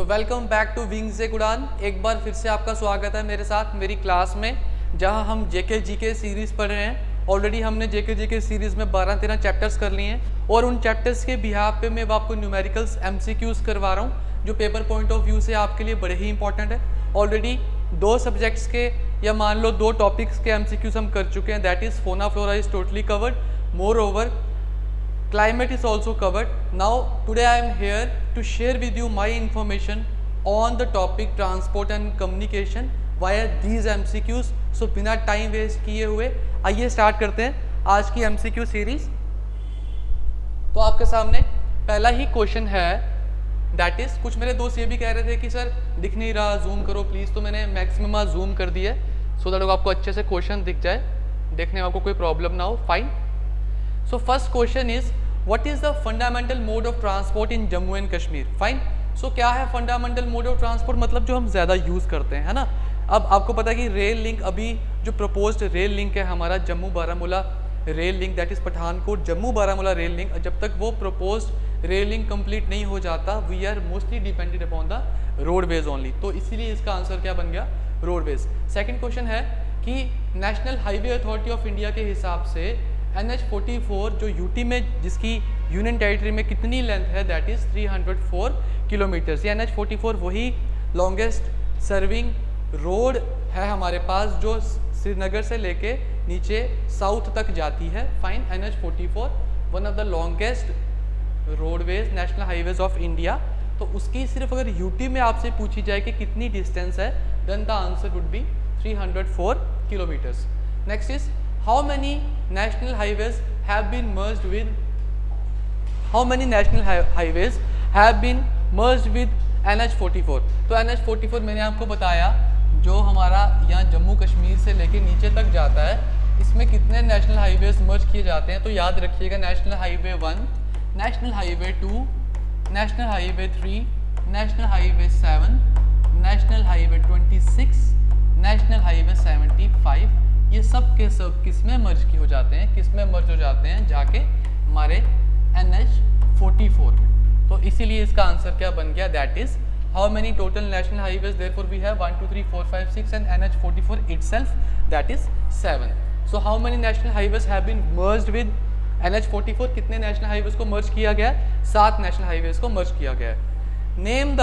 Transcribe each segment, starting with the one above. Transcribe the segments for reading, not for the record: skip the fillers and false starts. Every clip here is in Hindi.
वेलकम बैक टू विंग्स एक उड़ान। एक बार फिर से आपका स्वागत है मेरे साथ मेरी क्लास में, जहां हम जेके जीके सीरीज़ पढ़ रहे हैं। ऑलरेडी हमने जेके जीके सीरीज़ में 12-13 चैप्टर्स कर लिए हैं और उन चैप्टर्स के बिहाफ पे मैं आपको न्यूमेरिकल्स एमसीक्यूज़ करवा रहा हूं, जो पेपर पॉइंट ऑफ व्यू से आपके लिए बड़े ही इंपॉर्टेंट है। ऑलरेडी 2 सब्जेक्ट्स के या मान लो 2 टॉपिक्स के एमसीक्यूज़ हम कर चुके हैं। दैट इज़ फोना flora is totally covered, more over climate is also covered. Now today I am here to share with you my information on the topic transport and communication via these MCQs. So बिना टाइम वेस्ट किए हुए आइए स्टार्ट करते हैं आज की MCQ सीरीज। तो आपके सामने पहला ही क्वेश्चन है, दैट इज कुछ मेरे दोस्त ये भी कह रहे थे कि सर दिख नहीं रहा, जूम करो प्लीज़। तो मैंने मैक्सिमम जूम कर दिया सो दैट आपको अच्छे से क्वेश्चन दिख जाए, देखने में आपको कोई प्रॉब्लम ना हो। Fine. So first question is, what is the fundamental mode of transport in Jammu and Kashmir? Fine. So क्या है fundamental mode of transport? मतलब जो हम ज़्यादा यूज़ करते हैं, है ना। अब आपको पता है कि रेल लिंक, अभी जो प्रपोज्ड रेल लिंक है हमारा Jammu Baramulla rail link, that is Pathankot Jammu Baramulla rail link, जब तक वो प्रपोज्ड रेल लिंक कंप्लीट नहीं हो जाता, we are mostly depended upon the roadways only. तो इसीलिए इसका आंसर क्या बन गया? रोडवेज। सेकेंड क्वेश्चन है कि national highway authority of India के हिसाब से NH44 जो यूटी में, जिसकी यूनियन टेरिटरी में कितनी लेंथ है, दैट इज़ 304 किलोमीटर्स। ये NH44 वही लॉन्गेस्ट सर्विंग रोड है हमारे पास जो श्रीनगर से लेके नीचे साउथ तक जाती है। Fine. NH44 one of the longest roadways national highways of India. तो उसकी सिर्फ अगर यूटी में आपसे पूछी जाए कि कितनी डिस्टेंस है, then the answer would be 304 kilometres. Next is, how many national highways have been merged with NH44? तो NH44 मैंने आपको बताया जो हमारा यहाँ जम्मू कश्मीर से लेके नीचे तक जाता है, इसमें कितने नेशनल हाईवेज मर्ज किए जाते हैं? तो याद रखिएगा, national highway 1, national highway 2, national highway 3, national highway 7, national highway 26, national highway 75। ये सब के सब किस में मर्ज की हो जाते हैं? किस में मर्ज हो जाते हैं? जाके हमारे NH44 में। तो इसीलिए इसका आंसर क्या बन गया? That is how many total national highways therefore we have 1 2 3 4 5 6 and NH44 itself that is 7। So how many national highways have been merged with NH44? कितने नेशनल हाईवेज को मर्ज किया गया है? 7 नेशनल हाईवेज को मर्ज किया गया है। Name the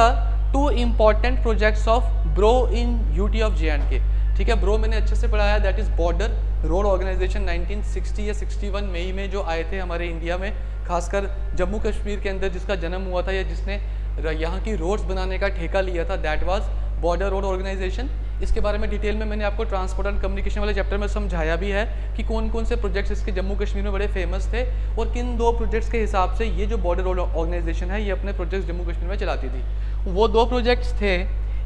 2 important projects of BRO in UT of JNK। ठीक है, ब्रो मैंने अच्छे से पढ़ाया, that is border road organisation 1960 या 61 मई में जो आए थे हमारे इंडिया में, खासकर जम्मू कश्मीर के अंदर जिसका जन्म हुआ था या जिसने यहाँ की रोड्स बनाने का ठेका लिया था, that was border road organisation. इसके बारे में डिटेल में मैंने आपको ट्रांसपोर्ट एंड कम्युनिकेशन वाले चैप्टर में समझाया भी है कि कौन कौन से प्रोजेक्ट्स इसके जम्मू कश्मीर में बड़े फेमस थे और किन 2 प्रोजेक्ट्स के हिसाब से ये जो बॉर्डर रोड ऑर्गेनाइजेशन है ये अपने प्रोजेक्ट्स जम्मू कश्मीर में चलाती थी। वो 2 प्रोजेक्ट्स थे,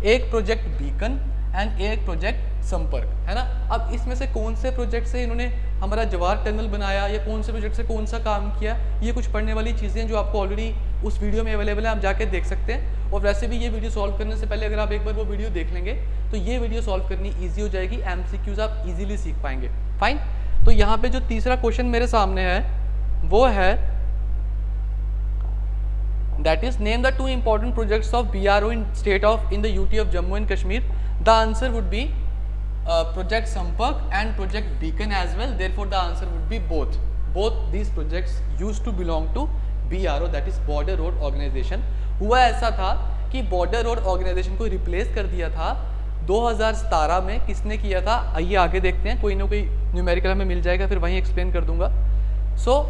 एक प्रोजेक्ट बीकन एंड एक प्रोजेक्ट संपर्क, है ना। अब इसमें से कौन से प्रोजेक्ट से इन्होंने हमारा जवाहर टनल बनाया या कौन से प्रोजेक्ट से कौन सा काम किया, ये कुछ पढ़ने वाली चीज़ें जो आपको ऑलरेडी उस वीडियो में अवेलेबल है, आप जाके देख सकते हैं। और वैसे भी ये वीडियो सॉल्व करने से पहले अगर आप एक बार वो वीडियो देख लेंगे तो ये वीडियो सॉल्व करनी ईजी हो जाएगी, MCQs आप इजीली सीख पाएंगे। फाइन। तो यहाँ पे जो तीसरा क्वेश्चन मेरे सामने है वो है, that is name the 2 important projects of BRO in the UT of Jammu and Kashmir. The answer would be project Sampark and project Beacon as well. Therefore the answer would be both. Both these projects used to belong to BRO, that is Border Road Organization. हुआ ऐसा था कि Border Road Organization को रिप्लेस कर दिया था 2017 में। किसने किया था? आइए आगे देखते हैं, कोई ना कोई न्यूमेरिकल हमें मिल जाएगा, फिर वहीं एक्सप्लेन कर दूंगा। सो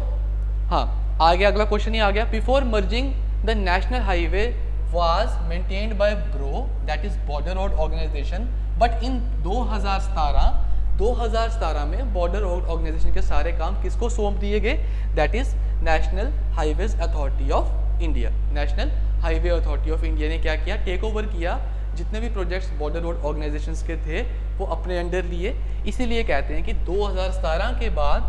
हाँ, आगे अगला क्वेश्चन ही आ गया। Before merging the national highway was maintained by BRO, that is Border Road Organization, but in 2017 में Border Road Organization के सारे काम किसको सौंप दिए गए? That is National Highways Authority of India. National Highway Authority of India ने क्या किया? टेक ओवर किया, जितने भी प्रोजेक्ट्स बॉर्डर रोड ऑर्गेनाइजेशंस के थे वो अपने अंडर लिए। इसीलिए कहते हैं कि 2017 के बाद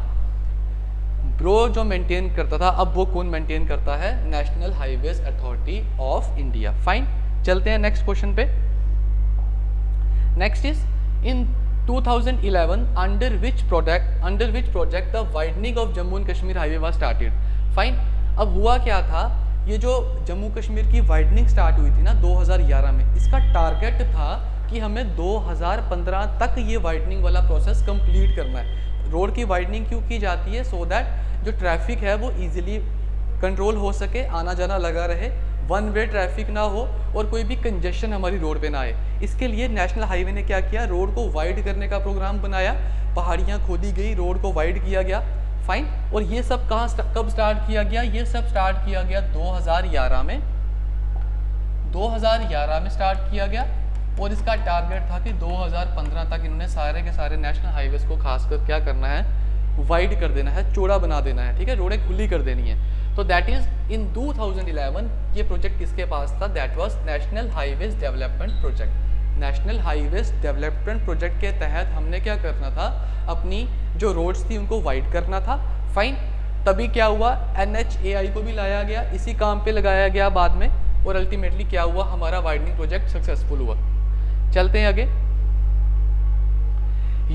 ब्रो जो मेंटेन करता था, अब वो कौन मेंटेन करता है? National highways authority of India. Fine. चलते हैं नेक्स्ट क्वेश्चन पे। Next is, in 2011 under which project the widening of Jammu and Kashmir highway was started. Fine. अब हुआ क्या था ये जो जम्मू कश्मीर की वाइडनिंग स्टार्ट हुई थी ना 2011 में, इसका टारगेट था कि हमें 2015 तक ये वाइडनिंग वाला प्रोसेस कंप्लीट करना है। रोड की वाइडनिंग क्यों की जाती है? सो दैट जो ट्रैफिक है वो इजीली कंट्रोल हो सके, आना जाना लगा रहे, वन वे ट्रैफिक ना हो और कोई भी कंजेशन हमारी रोड पे ना आए। इसके लिए नेशनल हाईवे ने क्या किया, रोड को वाइड करने का प्रोग्राम बनाया, पहाड़ियाँ खोदी गई, रोड को वाइड किया गया, फाइन। और ये सब कब स्टार्ट किया गया? ये सब स्टार्ट किया गया 2011 में, 2011 में स्टार्ट किया गया। और इसका टारगेट था कि 2015 तक इन्होंने सारे के सारे नेशनल हाईवेज को खासकर क्या करना है, वाइड कर देना है, चौड़ा बना देना है, ठीक है, रोडें खुली कर देनी है। तो दैट इज इन 2011 ये प्रोजेक्ट किसके पास था? That was national highways development project. National highways development project के तहत हमने क्या करना था, अपनी जो रोड्स थी उनको वाइड करना था, फाइन। तभी क्या हुआ, NHAI को भी लाया गया, इसी काम पे लगाया गया बाद में, और अल्टीमेटली क्या हुआ, हमारा वाइडनिंग प्रोजेक्ट सक्सेसफुल हुआ। चलते हैं आगे।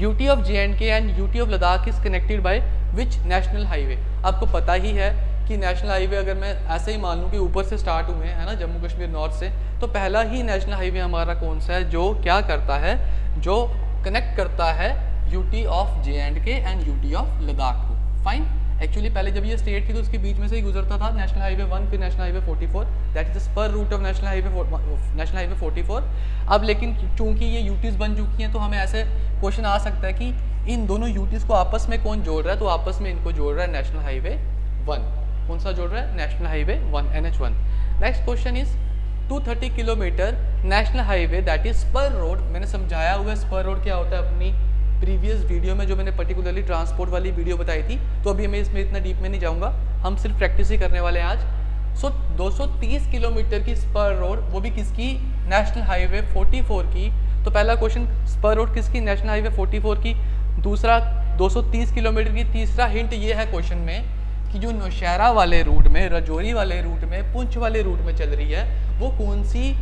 UT of JNK and UT of Ladakh is connected by which national highway? आपको पता ही है कि नेशनल हाईवे अगर मैं ऐसे ही मान लूँ कि ऊपर से स्टार्ट हुए हैं ना, जम्मू कश्मीर नॉर्थ से, तो पहला ही नेशनल हाईवे हमारा कौन सा है जो क्या करता है, जो कनेक्ट करता है UT of JNK and UT of Ladakh को, फाइन। एक्चुअली पहले जब ये स्टेट थी तो उसके बीच में से ही गुजरता था नेशनल हाईवे 1, फिर national highway 44, that is the spur route of national highway 44। अब लेकिन चूंकि ये यूटीज बन चुकी हैं तो हमें ऐसे क्वेश्चन आ सकता है कि इन दोनों यूटीज को आपस में कौन जोड़ रहा है, तो आपस में इनको जोड़ रहा है नेशनल हाईवे 1। कौन सा जोड़ रहा है? National highway 1, NH1। Next question is 230 kilometre national highway that is spur road. मैंने समझाया हुआ है स्पर रोड क्या होता है अपनी प्रीवियस वीडियो में, जो मैंने पर्टिकुलरली ट्रांसपोर्ट वाली वीडियो बताई थी, तो अभी मैं इसमें इतना डीप में नहीं जाऊंगा, हम सिर्फ प्रैक्टिस ही करने वाले हैं आज। सो 230 किलोमीटर की स्पर रोड, वो भी किसकी? नेशनल हाईवे 44 की। तो पहला क्वेश्चन, स्पर रोड किसकी? नेशनल हाईवे 44 की। दूसरा 230 किलोमीटर की। तीसरा हिंट ये है क्वेश्चन में कि जो नौशहरा वाले रूट में, रजौरी वाले रूट में, पुंछ वाले रूट में चल रही है, वो कौन सी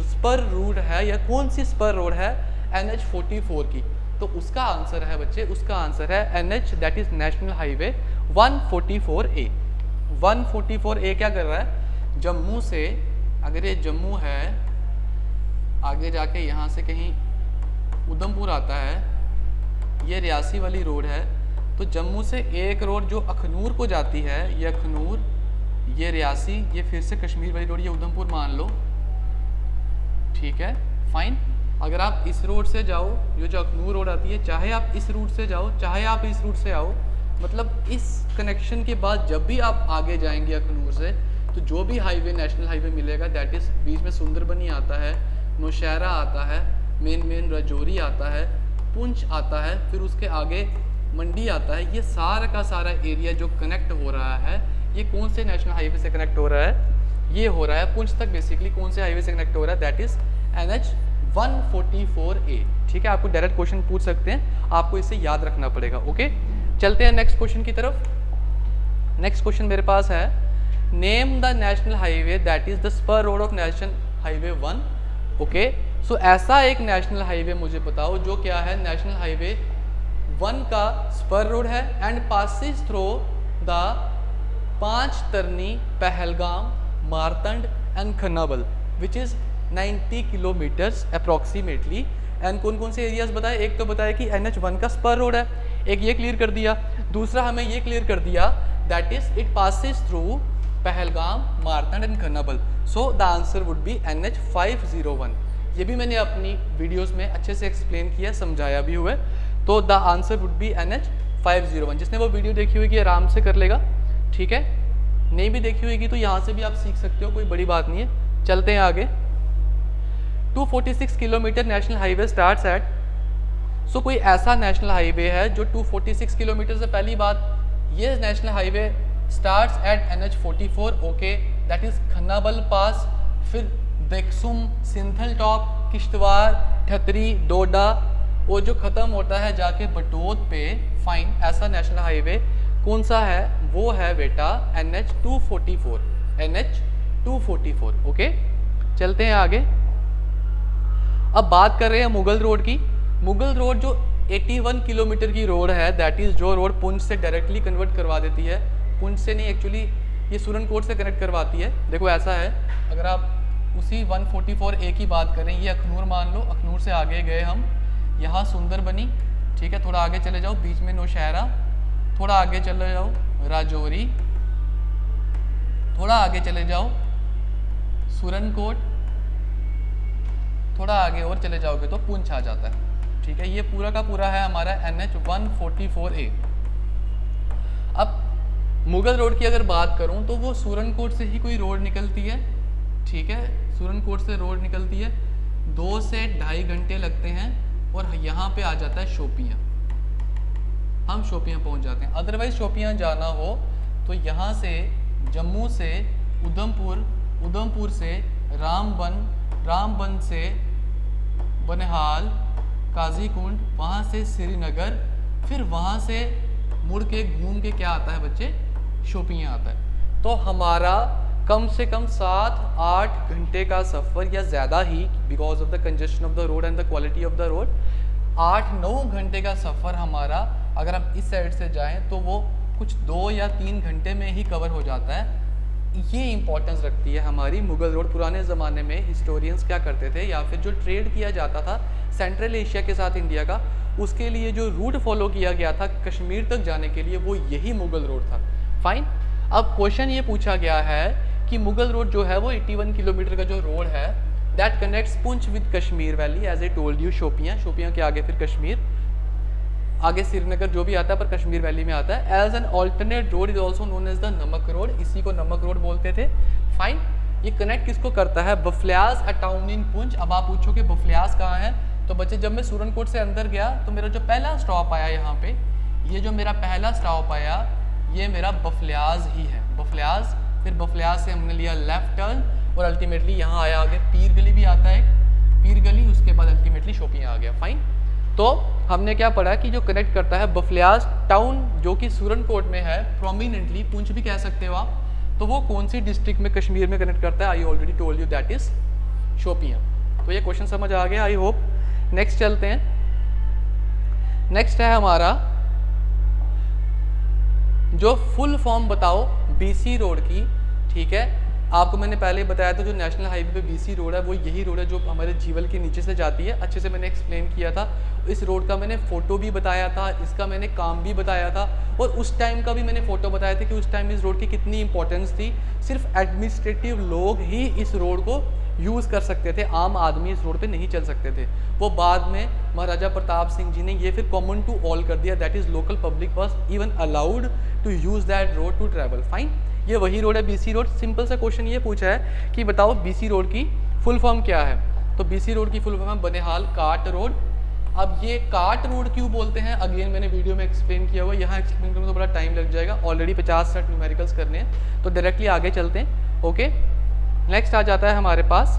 स्पर रूट है या कौन सी स्पर रोड है? NH44 की। तो उसका आंसर है बच्चे, उसका आंसर है NH, that is national highway 144A। 144A क्या कर रहा है? जम्मू से, अगर ये जम्मू है, आगे जाके यहाँ से कहीं उधमपुर आता है, ये रियासी वाली रोड है, तो जम्मू से एक रोड जो अखनूर को जाती है, ये अखनूर, ये रियासी, ये फिर से कश्मीर वाली रोड, ये उधमपुर मान लो, ठीक है, फाइन। अगर आप इस रोड से जाओ, ये जो अखनूर रोड आती है, चाहे आप इस रूट से जाओ, चाहे आप इस रूट से आओ, मतलब इस कनेक्शन के बाद जब भी आप आगे जाएंगे अखनूर से, तो जो भी हाईवे, नेशनल हाईवे मिलेगा, दैट इज बीच में सुंदरबनी आता है, नौशहरा आता है, मेन रजौरी आता है, पुंछ आता है, फिर उसके आगे मंडी आता है। ये सारा का सारा एरिया जो कनेक्ट हो रहा है, ये कौन से नेशनल हाईवे से कनेक्ट हो रहा है? ये हो रहा है पुंछ तक बेसिकली कौन से हाईवे से कनेक्ट हो रहा है? That is NH 144A। ठीक है, आपको डायरेक्ट क्वेश्चन पूछ सकते हैं, आपको इसे याद रखना पड़ेगा। ओके, चलते हैं नेक्स्ट क्वेश्चन की तरफ। नेक्स्ट क्वेश्चन मेरे पास है, name the national highway that is the spur road of national highway 1। Okay, so ऐसा एक नेशनल हाईवे मुझे बताओ जो क्या है, नेशनल हाईवे 1 का स्पर रोड है एंड पासिस थ्रू द 5 तरनी, Pahalgam, Martand and Khanabal which is 90 kilometres approximately. And कौन कौन से एरियाज बताए? एक तो बताया कि NH1 का स्पर रोड है, एक ये क्लियर कर दिया। दूसरा हमें ये क्लियर कर दिया that is it passes through Pahalgam, Martand and Khannabal. So the answer would B NH 501। ये भी मैंने अपनी वीडियोस में अच्छे से एक्सप्लेन किया, समझाया भी हुआ है। तो the answer would B NH 501। जिसने वो वीडियो देखी होगी आराम से कर लेगा, ठीक है। नहीं भी देखी होगी तो यहाँ से भी आप सीख सकते हो, कोई बड़ी बात नहीं है। चलते हैं आगे। 246 kilometre national highway starts at, so कोई ऐसा नेशनल हाईवे है जो 246 किलोमीटर से, पहली बात ये national highway starts at NH 44। Okay, that is Khanabal pass, फिर बेक्सुम, सिंथल टॉप, किश्तवाड़, ठतरी, डोडा, और जो ख़त्म होता है जाके बटोत पे, फाइन। ऐसा नेशनल हाईवे कौन सा है? वो है बेटा NH 244, NH 244। ओके, चलते हैं आगे। अब बात कर रहे हैं मुगल रोड की। मुगल रोड जो 81 किलोमीटर की रोड है, दैट इज़ जो रोड पुंछ से डायरेक्टली कन्वर्ट करवा देती है, पुंछ से नहीं एक्चुअली ये सूरनकोट से कनेक्ट करवाती है। देखो ऐसा है, अगर आप उसी 144A की बात करें, ये अखनूर मान लो, अखनूर से आगे गए हम, यहाँ सुंदरबनी, ठीक है, थोड़ा आगे चले जाओ, बीच में नौशहरा, थोड़ा आगे चले जाओ राजौरी, थोड़ा आगे चले जाओ सूरनकोट, थोड़ा आगे और चले जाओगे तो पुंछ आ जाता है। ठीक है, ये पूरा का पूरा है हमारा NH 144A। अब मुगल रोड की अगर बात करूं तो वो सूरनकोट से ही कोई रोड निकलती है। ठीक है, सूरनकोट से रोड निकलती है, 2 से 2.5 घंटे लगते हैं और यहाँ पे आ जाता है शोपियाँ। हम शोपियाँ पहुँच जाते हैं। अदरवाइज शोपियाँ जाना हो तो यहाँ से जम्मू से उधमपुर, उधमपुर से रामबन, रामबन से बनिहाल, काजीकुंड, वहाँ से श्रीनगर, फिर वहाँ से मुड़ के घूम के क्या आता है बच्चे, शोपियाँ आता है। तो हमारा कम से कम 7-8 घंटे का सफ़र या ज़्यादा ही, because of the congestion of the road and the quality of the road, 8-9 घंटे का सफ़र हमारा अगर हम इस साइड से जाएं तो वो कुछ 2 या 3 घंटे में ही कवर हो जाता है। ये इंपॉर्टेंस रखती है हमारी मुगल रोड। पुराने ज़माने में हिस्टोरियंस क्या करते थे, या फिर जो ट्रेड किया जाता था सेंट्रल एशिया के साथ इंडिया का, उसके लिए जो रूट फॉलो किया गया था कश्मीर तक जाने के लिए, वो यही मुगल रोड था। फाइन। अब क्वेश्चन ये पूछा गया है कि मुगल रोड जो है वो 81 किलोमीटर का जो रोड है that connects Poonch with Kashmir valley, as I told you, Shopian, Shopian के आगे फिर कश्मीर, आगे श्रीनगर जो भी आता है पर कश्मीर वैली में आता है। As an alternate road is also known as the Namak road, इसी को नमक रोड बोलते थे। फाइन। ये कनेक्ट किसको करता है, बफल्यास, अ टाउन इन पुंछ। अब आप पूछोगे बफल्यास कहाँ है, तो बच्चे जब मैं सूरनकोट से अंदर गया तो मेरा जो पहला स्टॉप आया यहाँ पे, ये जो मेरा पहला स्टॉप आया ये मेरा बफल्यास ही है, बफल्यास। फिर बफल्यास से हमने लिया लेफ्ट टर्न और अल्टीमेटली यहाँ आया, आगे पीर गली भी आता है, पीर गली, उसके बाद अल्टीमेटली शोपियाँ आ गया। फाइन। तो हमने क्या पढ़ा कि जो कनेक्ट करता है बफल्यास टाउन जो कि सूरनकोट में है, प्रोमिनेंटली पुंछ भी कह सकते हो आप, तो वो कौन सी डिस्ट्रिक्ट में कश्मीर में कनेक्ट करता है, I already told you that is Shopian. तो ये क्वेश्चन समझ आ गया, आई होप। नेक्स्ट चलते हैं। नेक्स्ट है हमारा जो फुल फॉर्म बताओ BC रोड की। ठीक है, आपको मैंने पहले ही बताया था जो नेशनल हाईवे पे BC रोड है वो यही रोड है जो हमारे जीवल के नीचे से जाती है। अच्छे से मैंने एक्सप्लेन किया था, इस रोड का मैंने फ़ोटो भी बताया था, इसका मैंने काम भी बताया था, और उस टाइम का भी मैंने फ़ोटो बताया था कि उस टाइम इस रोड की कितनी इंपॉर्टेंस थी। सिर्फ एडमिनिस्ट्रेटिव लोग ही इस रोड को यूज़ कर सकते थे, आम आदमी इस रोड पे नहीं चल सकते थे। वो बाद में महाराजा प्रताप सिंह जी ने ये फिर कॉमन टू ऑल कर दिया, that is local public was even allowed to use that road to travel. Fine. ये वही रोड है BC रोड। सिंपल सा क्वेश्चन ये पूछा है कि बताओ BC रोड की फुल फॉर्म क्या है, तो BC रोड की फुल फॉर्म है बनिहाल काट रोड। अब ये काट रोड क्यों बोलते हैं, अगेन मैंने वीडियो में एक्सप्लेन किया हुआ, यहाँ एक्सप्लेन करने में तो बड़ा टाइम लग जाएगा, ऑलरेडी 50-60 न्यूमेरिकल्स करने हैं, तो डायरेक्टली आगे चलते हैं। ओके, नेक्स्ट आ जाता है हमारे पास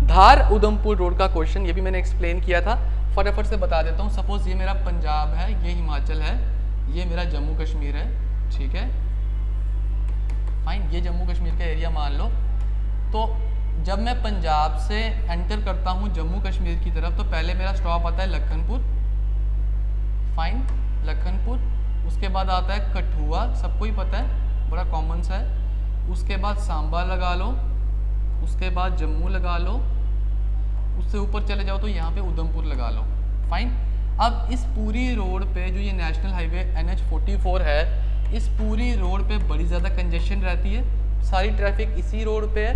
धार उधमपुर रोड का क्वेश्चन, ये भी मैंने एक्सप्लेन किया था, फटाफट से बता देता हूँ। सपोज ये मेरा पंजाब है, ये हिमाचल है, ये मेरा जम्मू कश्मीर है। ठीक है, फाइन, ये जम्मू कश्मीर का एरिया मान लो। तो जब मैं पंजाब से एंटर करता हूँ जम्मू कश्मीर की तरफ, तो पहले मेरा स्टॉप आता है लखनपुर। फाइन, लखनपुर। उसके बाद आता है कठुआ, सबको ही पता है, बड़ा कॉमन सा है। उसके बाद सांबा लगा लो, उसके बाद जम्मू लगा लो, उससे ऊपर चले जाओ तो यहाँ पे उधमपुर लगा लो। फाइन। अब इस पूरी रोड पे जो ये नेशनल हाईवे NH 44 है, इस पूरी रोड पे बड़ी ज़्यादा कंजेशन रहती है, सारी ट्रैफिक इसी रोड पे है,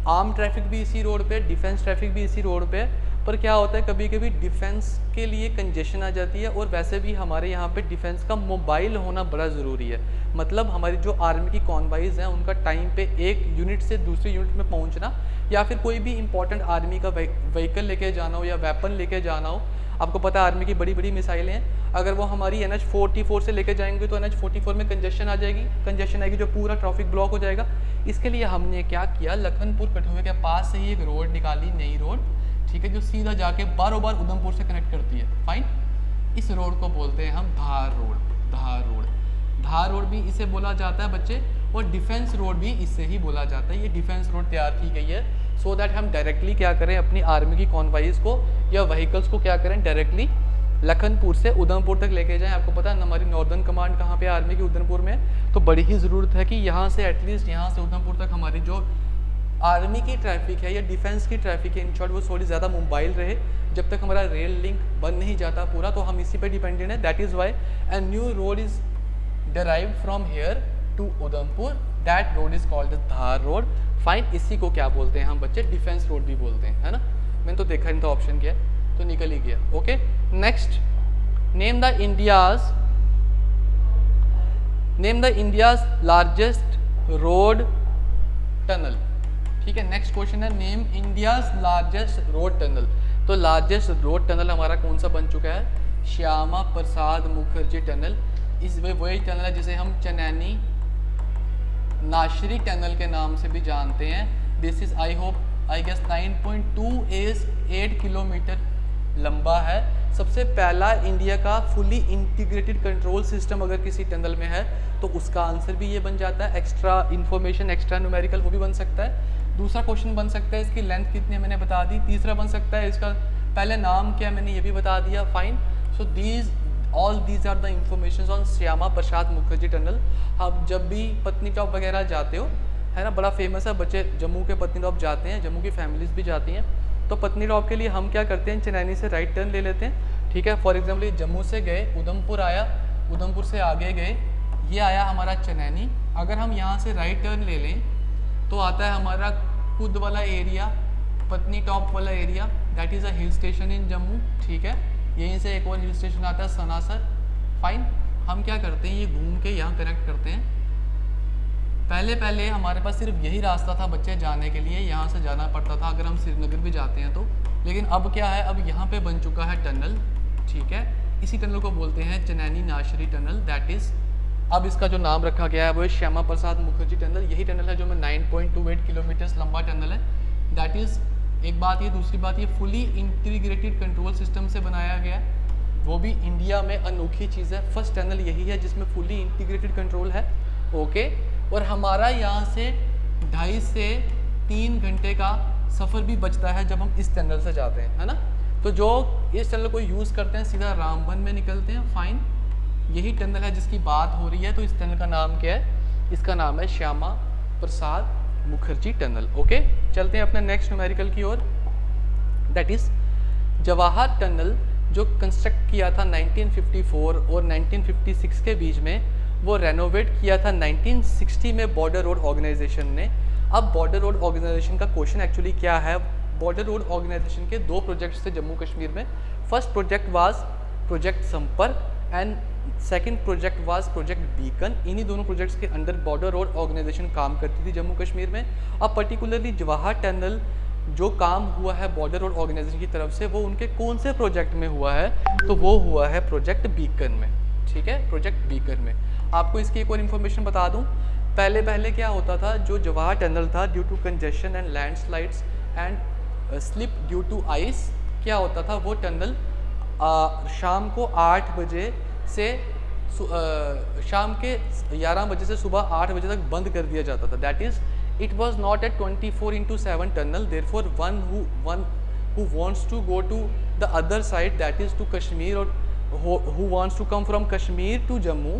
आम ट्रैफिक भी इसी रोड पे, डिफेंस ट्रैफिक भी इसी रोड पे। पर क्या होता है कभी कभी डिफेंस के लिए कंजेशन आ जाती है, और वैसे भी हमारे यहाँ पे डिफेंस का मोबाइल होना बड़ा ज़रूरी है। मतलब हमारी जो आर्मी की कॉन्वाइज हैं उनका टाइम पे एक यूनिट से दूसरी यूनिट में पहुँचना, या फिर कोई भी इंपॉर्टेंट आर्मी का व्हीकल लेके जाना हो या वेपन लेके जाना हो। आपको पता है आर्मी की बड़ी बड़ी मिसाइलें हैं, अगर वो हमारी NH 44 से लेके जाएंगे तो NH 44 में कंजेशन आ जाएगी, कंजेशन आएगी जो पूरा ट्रैफिक ब्लॉक हो जाएगा। इसके लिए हमने क्या किया, लखनपुर कठुआ के पास से ही एक रोड निकाली, नई रोड, ठीक है, जो सीधा जाके बार उधमपुर से कनेक्ट करती है। फाइन। इस रोड को बोलते हैं हम धार रोड। धार रोड, धार रोड भी इसे बोला जाता है बच्चे, और डिफेंस रोड भी इससे ही बोला जाता है। ये डिफेंस रोड तैयार की गई है सो दैट हम डायरेक्टली क्या करें, अपनी आर्मी की कॉन्वाइज को या व्हीकल्स को क्या करें, डायरेक्टली लखनपुर से उधमपुर तक लेके जाएं। आपको पता है हमारी नॉर्दर्न कमांड कहाँ पे आर्मी की, उधमपुर में, तो बड़ी ही ज़रूरत है कि यहाँ से एटलीस्ट यहाँ से उधमपुर तक हमारी जो आर्मी की ट्रैफिक है या डिफेंस की ट्रैफिक है, इन शॉर्ट, वो थोड़ी ज़्यादा मोबाइल रहे। जब तक हमारा रेल लिंक बन नहीं जाता पूरा, तो हम इसी पे डिपेंडेंट है। That is why a new road is derived from here to Udhampur, that road is called Dhar road. Fine, इसी को क्या बोलते हैं हम बच्चे? डिफेंस रोड भी बोलते हैं, है ना। मैंने तो देखा नहीं था ऑप्शन क्या है, तो निकल ही गया। Okay, next, name the India's largest road tunnel. ठीक है, नेक्स्ट क्वेश्चन है name India's largest road tunnel. तो लार्जेस्ट रोड टनल हमारा कौन सा बन चुका है? श्यामा प्रसाद मुखर्जी टनल। इस वही टनल है जिसे हम चनैनी नाशरी टनल के नाम से भी जानते हैं। This is I guess 9.28 kilometre लंबा है। सबसे पहला इंडिया का फुली इंटीग्रेटेड कंट्रोल सिस्टम अगर किसी टनल में है तो उसका आंसर भी ये बन जाता है। एक्स्ट्रा इन्फॉर्मेशन, एक्स्ट्रा न्यूमेरिकल वो भी बन सकता है। दूसरा क्वेश्चन बन सकता है इसकी लेंथ कितनी है, मैंने बता दी। तीसरा बन सकता है इसका पहले नाम क्या है, मैंने ये भी बता दिया। Fine, so all these are the information on Shyama Prasad Mukherjee tunnel. आप जब भी पत्नीटॉप वगैरह जाते हो, है ना, बड़ा फेमस है, बच्चे जम्मू के पत्नीटॉप जाते हैं, जम्मू की फैमिलीज भी जाती हैं, तो पत्नीटॉप के लिए हम क्या करते हैं, चनैनी से राइट टर्न ले लेते हैं। ठीक है, फॉर एग्जाम्पल जम्मू से गए, उधमपुर आया, उधमपुर से आगे गए, ये आया हमारा चनैनी। अगर हम यहाँ से राइट टर्न ले लें तो आता है हमारा कुद वाला एरिया, पत्नीटॉप वाला area, that is a hill station in Jammu. ठीक है, यहीं से एक और हिल स्टेशन आता है सनासर। फाइन, हम क्या करते हैं, ये घूम के यहाँ कनेक्ट करते हैं। पहले हमारे पास सिर्फ यही रास्ता था बच्चे जाने के लिए, यहाँ से जाना पड़ता था अगर हम श्रीनगर भी जाते हैं तो। लेकिन अब क्या है, अब यहाँ पे बन चुका है टनल। ठीक है, इसी टनल को बोलते हैं Chenani Nashri tunnel. That is, अब इसका जो नाम रखा गया है वो है श्यामा प्रसाद मुखर्जी टनल। यही टनल है जो में 9.28 किलोमीटर्स लंबा टनल है। दैट इज़ एक बात ये। दूसरी बात, ये फुली इंटीग्रेटेड कंट्रोल सिस्टम से बनाया गया, वो भी इंडिया में अनोखी चीज़ है। फर्स्ट टनल यही है जिसमें फुली इंटीग्रेटेड कंट्रोल है। ओके, और हमारा यहाँ से 2.5 से 3 घंटे का सफ़र भी बचता है जब हम इस टनल से जाते हैं, है ना। तो जो इस टनल को यूज़ करते हैं सीधा रामबन में निकलते हैं। फाइन, यही टनल है जिसकी बात हो रही है। तो इस टनल का नाम क्या है? इसका नाम है श्यामा प्रसाद मुखर्जी टनल। ओके, चलते हैं अपने नेक्स्ट न्यूमेरिकल की ओर। दैट इज़ जवाहर टनल, जो कंस्ट्रक्ट किया था 1954 और 1956 के बीच में, वो रेनोवेट किया था 1960 में बॉर्डर रोड ऑर्गेनाइजेशन ने। अब बॉर्डर रोड ऑर्गेनाइजेशन का क्वेश्चन एक्चुअली क्या है, बॉर्डर रोड ऑर्गेनाइजेशन के 2 प्रोजेक्ट्स थे जम्मू कश्मीर में। फर्स्ट प्रोजेक्ट वाज प्रोजेक्ट संपर्क and second project was project beacon. इन्हीं दोनों प्रोजेक्ट्स के अंडर बॉर्डर रोड ऑर्गेनाइजेशन काम करती थी जम्मू कश्मीर में। अब पर्टिकुलरली जवाहर टनल जो काम हुआ है बॉर्डर रोड ऑर्गेनाइजेशन की तरफ से, वो उनके कौन से प्रोजेक्ट में हुआ है? तो वो हुआ है प्रोजेक्ट बीकन में। ठीक है, प्रोजेक्ट बीकन में। आपको इसकी एक और इन्फॉर्मेशन बता दूं, पहले क्या होता था, जो जवाहर टनल था, due to congestion and landslides and slip due to ice, क्या होता था, वो टनल शाम को 8 बजे से शाम के 11 बजे से सुबह 8 बजे तक बंद कर दिया जाता था। That is, it was not a 24/7 tunnel. Therefore one who wants to go to the other side, that is to Kashmir, or who wants to come from Kashmir to Jammu,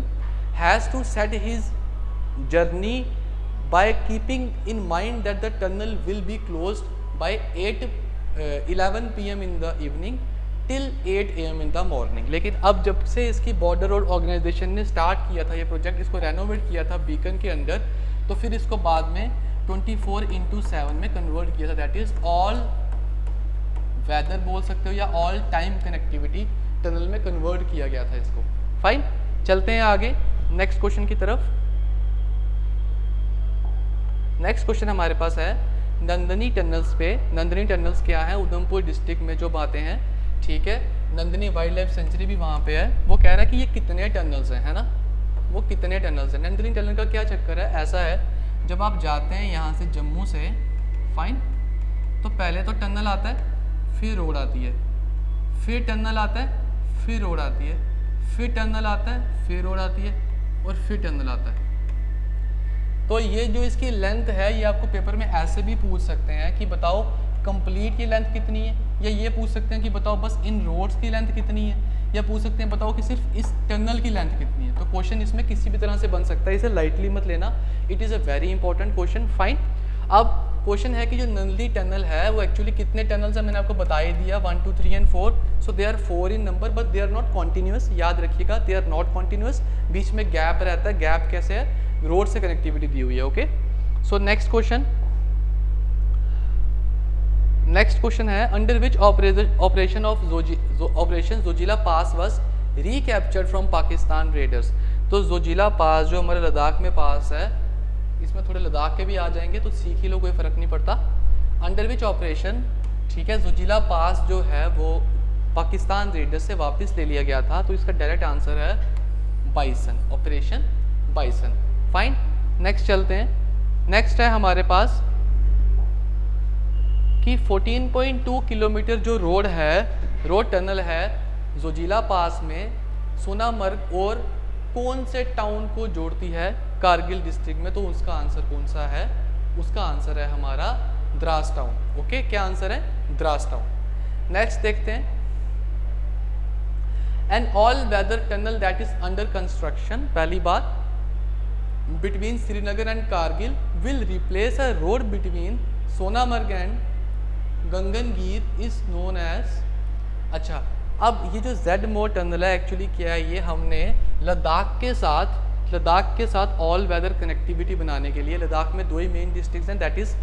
has to set his journey by keeping in mind that the tunnel will be closed by 11 PM in the evening till 8 AM in the morning। लेकिन अब जब से इसकी बॉर्डर रोड ऑर्गेनाइजेशन ने स्टार्ट किया था ये प्रोजेक्ट, इसको रेनोवेट किया था बीकन के अंदर, तो फिर इसको बाद में 24/7 में कन्वर्ट किया था। दैट इज़ ऑल वेदर बोल सकते हो या ऑल टाइम कनेक्टिविटी टनल में कन्वर्ट किया गया था इसको। फाइन, चलते हैं आगे नेक्स्ट क्वेश्चन की तरफ। नेक्स्ट क्वेश्चन हमारे पास है नंदनी टनल्स पे। नंदनी टनल्स क्या है? उधमपुर डिस्ट्रिक्ट में जो बातें हैं, ठीक है, नंदनी वाइल्ड लाइफ सेंचुरी भी वहाँ पे है। वो कह रहा है कि ये कितने टनल्स हैं, है ना, वो कितने टनल्स हैं। नंदनी टनल का क्या चक्कर है? ऐसा है, जब आप जाते हैं यहाँ से जम्मू से, फाइन, तो पहले तो टनल आता है, फिर रोड आती है, फिर टनल आता है, फिर रोड आती है, फिर टनल आता है, फिर रोड आती है, और फिर टनल आता है। तो ये जो इसकी लेंथ है, ये आपको पेपर में ऐसे भी पूछ सकते हैं कि बताओ कंप्लीट की लेंथ कितनी है, या ये पूछ सकते हैं कि बताओ बस इन रोड्स की लेंथ कितनी है, या पूछ सकते हैं बताओ कि सिर्फ इस टनल की लेंथ कितनी है। तो क्वेश्चन इसमें किसी भी तरह से बन सकता है, इसे लाइटली मत लेना, it is a very important question. Fine, अब क्वेश्चन है कि जो नंदी टनल है वो एक्चुअली कितने टनल्स है, मैंने आपको बता ही दिया 1 2 3 and 4। So they are 4 in number but they are not continuous, याद रखिएगा दे आर नॉट कॉन्टिन्यूस, बीच में गैप रहता है। गैप कैसे है, रोड से कनेक्टिविटी दी हुई है। ओके, सो नेक्स्ट क्वेश्चन है under which operation Zoji La pass was recaptured from Pakistan readers. तो जोजिला पास जो हमारे लद्दाख में पास है, इसमें थोड़े लद्दाख के भी आ जाएंगे तो सीख ही लो, कोई फर्क नहीं पड़ता। अंडर विच ऑपरेशन, ठीक है, जोजिला पास जो है वो पाकिस्तान रेडर्स से वापस ले लिया गया था। तो इसका डायरेक्ट आंसर है bison, operation bison. Fine, next चलते हैं। नेक्स्ट है हमारे पास कि 14.2 किलोमीटर जो रोड टनल है जोजिला पास में सोनामर्ग और कौन से टाउन को जोड़ती है कारगिल डिस्ट्रिक्ट में। तो उसका आंसर कौन सा है, उसका आंसर है हमारा द्रास टाउन। ओके, क्या आंसर है, द्रास टाउन। नेक्स्ट देखते हैं, an all weather tunnel that is under construction, पहली बात, between Srinagar and Kargil will replace a road between Sonamarg and Gagangir is known as. अच्छा, अब ये जो जेड मोड टनल है एक्चुअली क्या है, ये हमने लद्दाख के साथ ऑल वेदर कनेक्टिविटी बनाने के लिए, लद्दाख में 2 ही मेन डिस्ट्रिक्ट हैं, that is